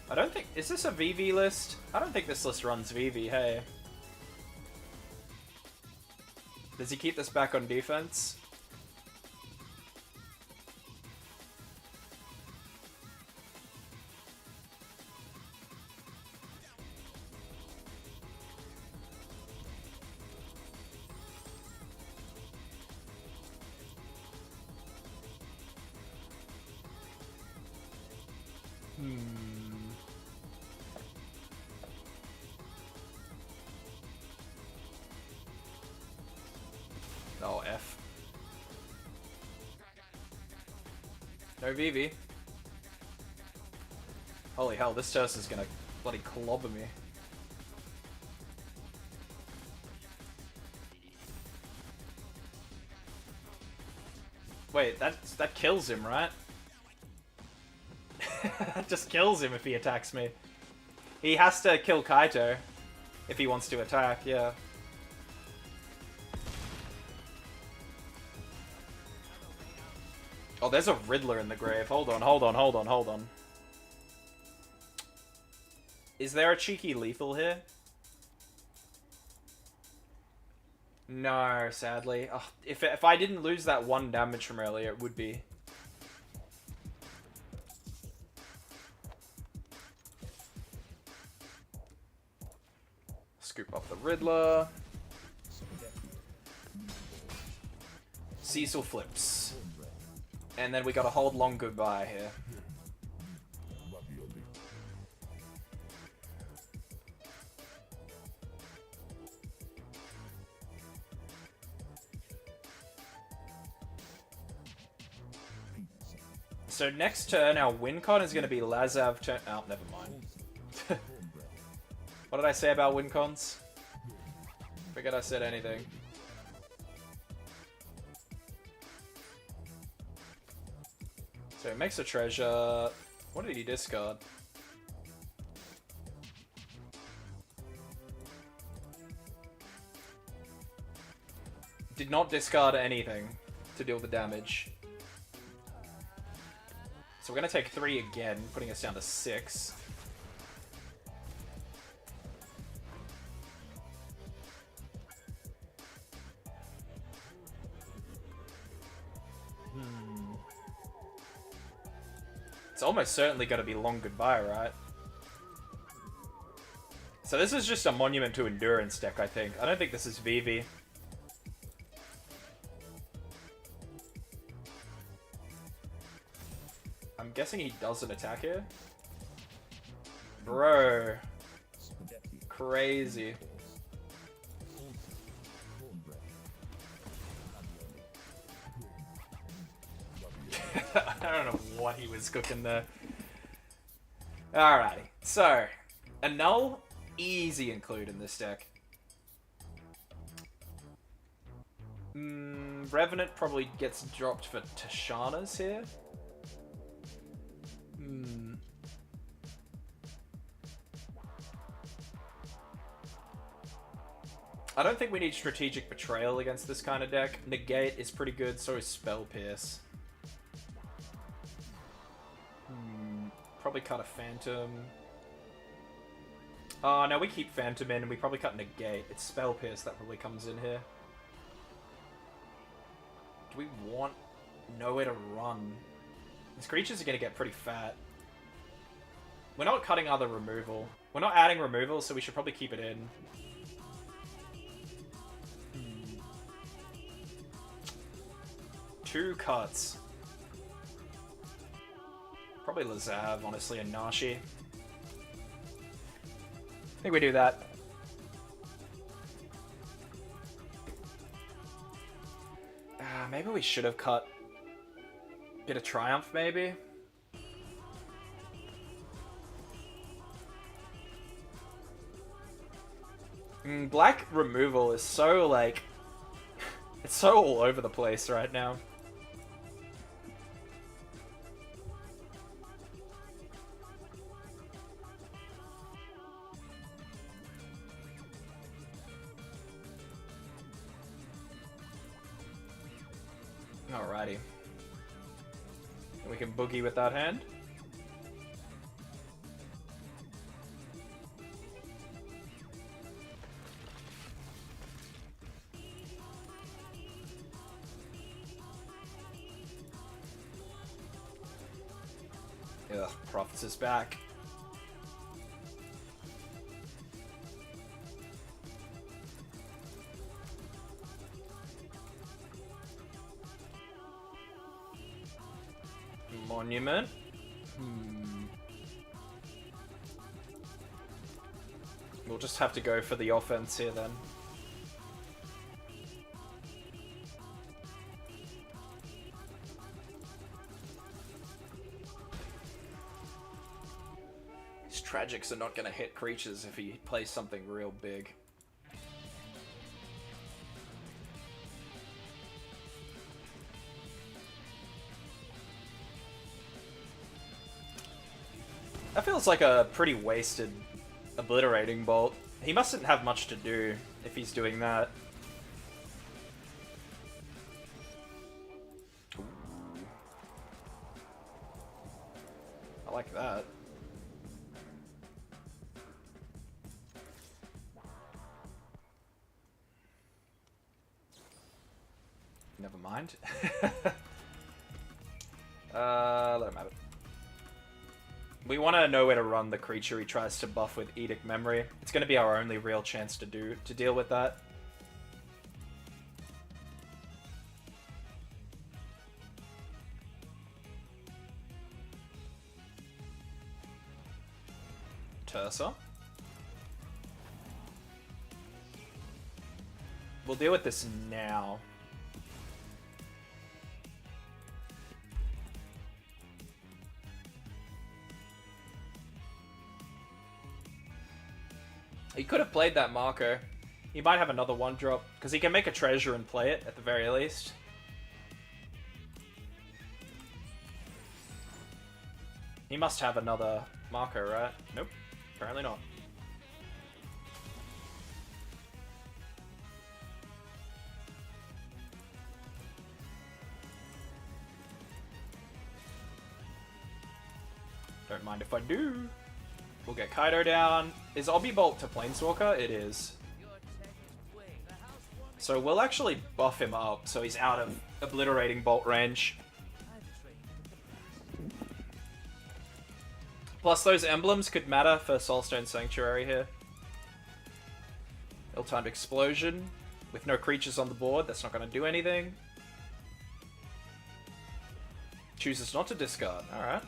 I don't think... Is this a VV list? I don't think this list runs VV, hey. Does he keep this back on defense? F. No VV. Holy hell, this Turse is gonna bloody clobber me. Wait, that kills him, right? That just kills him if he attacks me. He has to kill Kaito if he wants to attack, yeah. Oh, there's a Riddler in the grave. Hold on. Is there a cheeky lethal here? No, sadly. Oh, if I didn't lose that 1 damage from earlier, it would be. Scoop up the Riddler. Cecil flips. And then we gotta hold long goodbye here. So next turn, our win con is going to be Lazav turn... Oh, never mind. What did I say about win cons? Forget I said anything. So he makes a treasure. What did he discard? Did not discard anything to deal the damage. So we're going to take 3 again, putting us down to 6. It's almost certainly going to be long goodbye, right? So this is just a Monument to Endurance deck, I think. I don't think this is VV. I'm guessing he doesn't attack here. Bro. Crazy. I don't know what he was cooking there. Alrighty. So, a null, easy include in this deck. Revenant probably gets dropped for Tashana's here. I don't think we need Strategic Betrayal against this kind of deck. Negate is pretty good, so is Spell Pierce. Probably cut a Phantom. Oh, no, we keep Phantom in, and we probably cut Negate. It's Spell Pierce that probably comes in here. Do we want nowhere to run? These creatures are going to get pretty fat. We're not cutting other removal. We're not adding removal, so we should probably keep it in. 2 cuts. Probably Lazav, honestly, and Nashi. I think we do that. Maybe we should have cut Bit of Triumph, maybe? Black removal is so, like... it's so all over the place right now. Alrighty. We can boogie with that hand. Ugh, Prophets is back. Monument. We'll just have to go for the offense here then. Tragics are not going to hit creatures if he plays something real big. That feels like a pretty wasted Obliterating Bolt. He mustn't have much to do if he's doing that. Ooh. I like that. Never mind. Let him have it. We want to know where to run the creature he tries to buff with Edict Memory. It's going to be our only real chance to deal with that. Tersa. We'll deal with this now. He could have played that marker. He might have another 1-drop, because he can make a treasure and play it, at the very least. He must have another marker, right? Nope, apparently not. Don't mind if I do. We'll get Kaido down. Is Obby Bolt to Planeswalker? It is. So we'll actually buff him up so he's out of Obliterating Bolt range. Plus those emblems could matter for Soulstone Sanctuary here. Ill-timed Explosion. With no creatures on the board, that's not going to do anything. Chooses not to discard. Alright.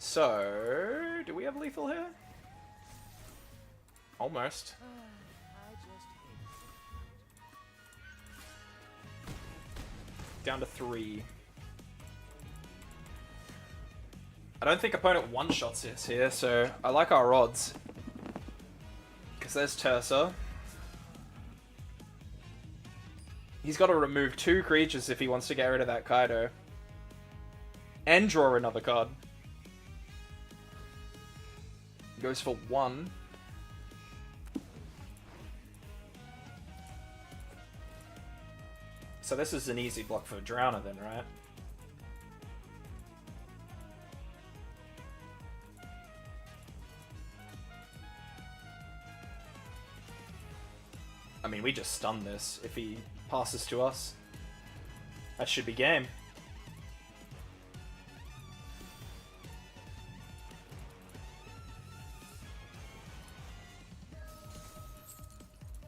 So, do we have lethal here? Almost. Down to 3. I don't think opponent one-shots us here, so I like our odds. Because there's Tersa. He's got to remove 2 creatures if he wants to get rid of that Kaido. And draw another card. Goes for 1. So this is an easy block for Drowner then, right? I mean, we just stun this if he passes to us. That should be game.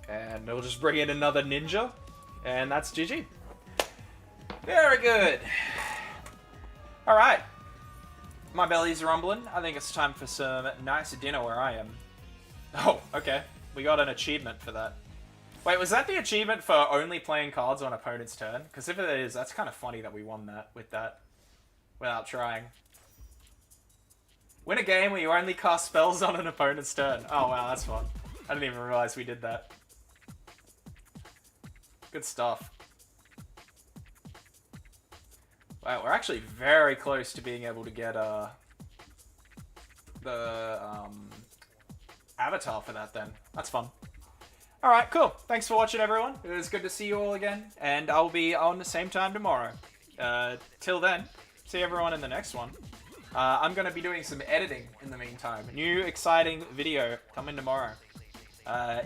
And we'll just bring in another ninja. And that's GG. Very good. Alright. My belly's rumbling. I think it's time for some nice dinner where I am. Oh, okay. We got an achievement for that. Wait, was that the achievement for only playing cards on opponent's turn? Because if it is, that's kind of funny that we won that with that. Without trying. Win a game where you only cast spells on an opponent's turn. Oh wow, that's fun. I didn't even realize we did that. Good stuff. Wow, we're actually very close to being able to get the avatar for that then. That's fun. Alright, cool. Thanks for watching, everyone. It was good to see you all again, and I'll be on the same time tomorrow. Till then, see everyone in the next one. I'm going to be doing some editing in the meantime. New exciting video coming tomorrow.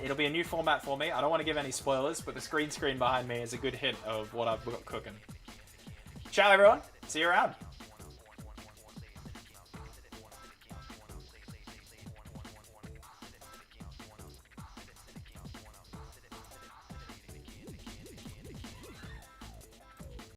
It'll be a new format for me. I don't want to give any spoilers, but the green screen behind me is a good hint of what I've got cooking. Ciao, everyone. See you around.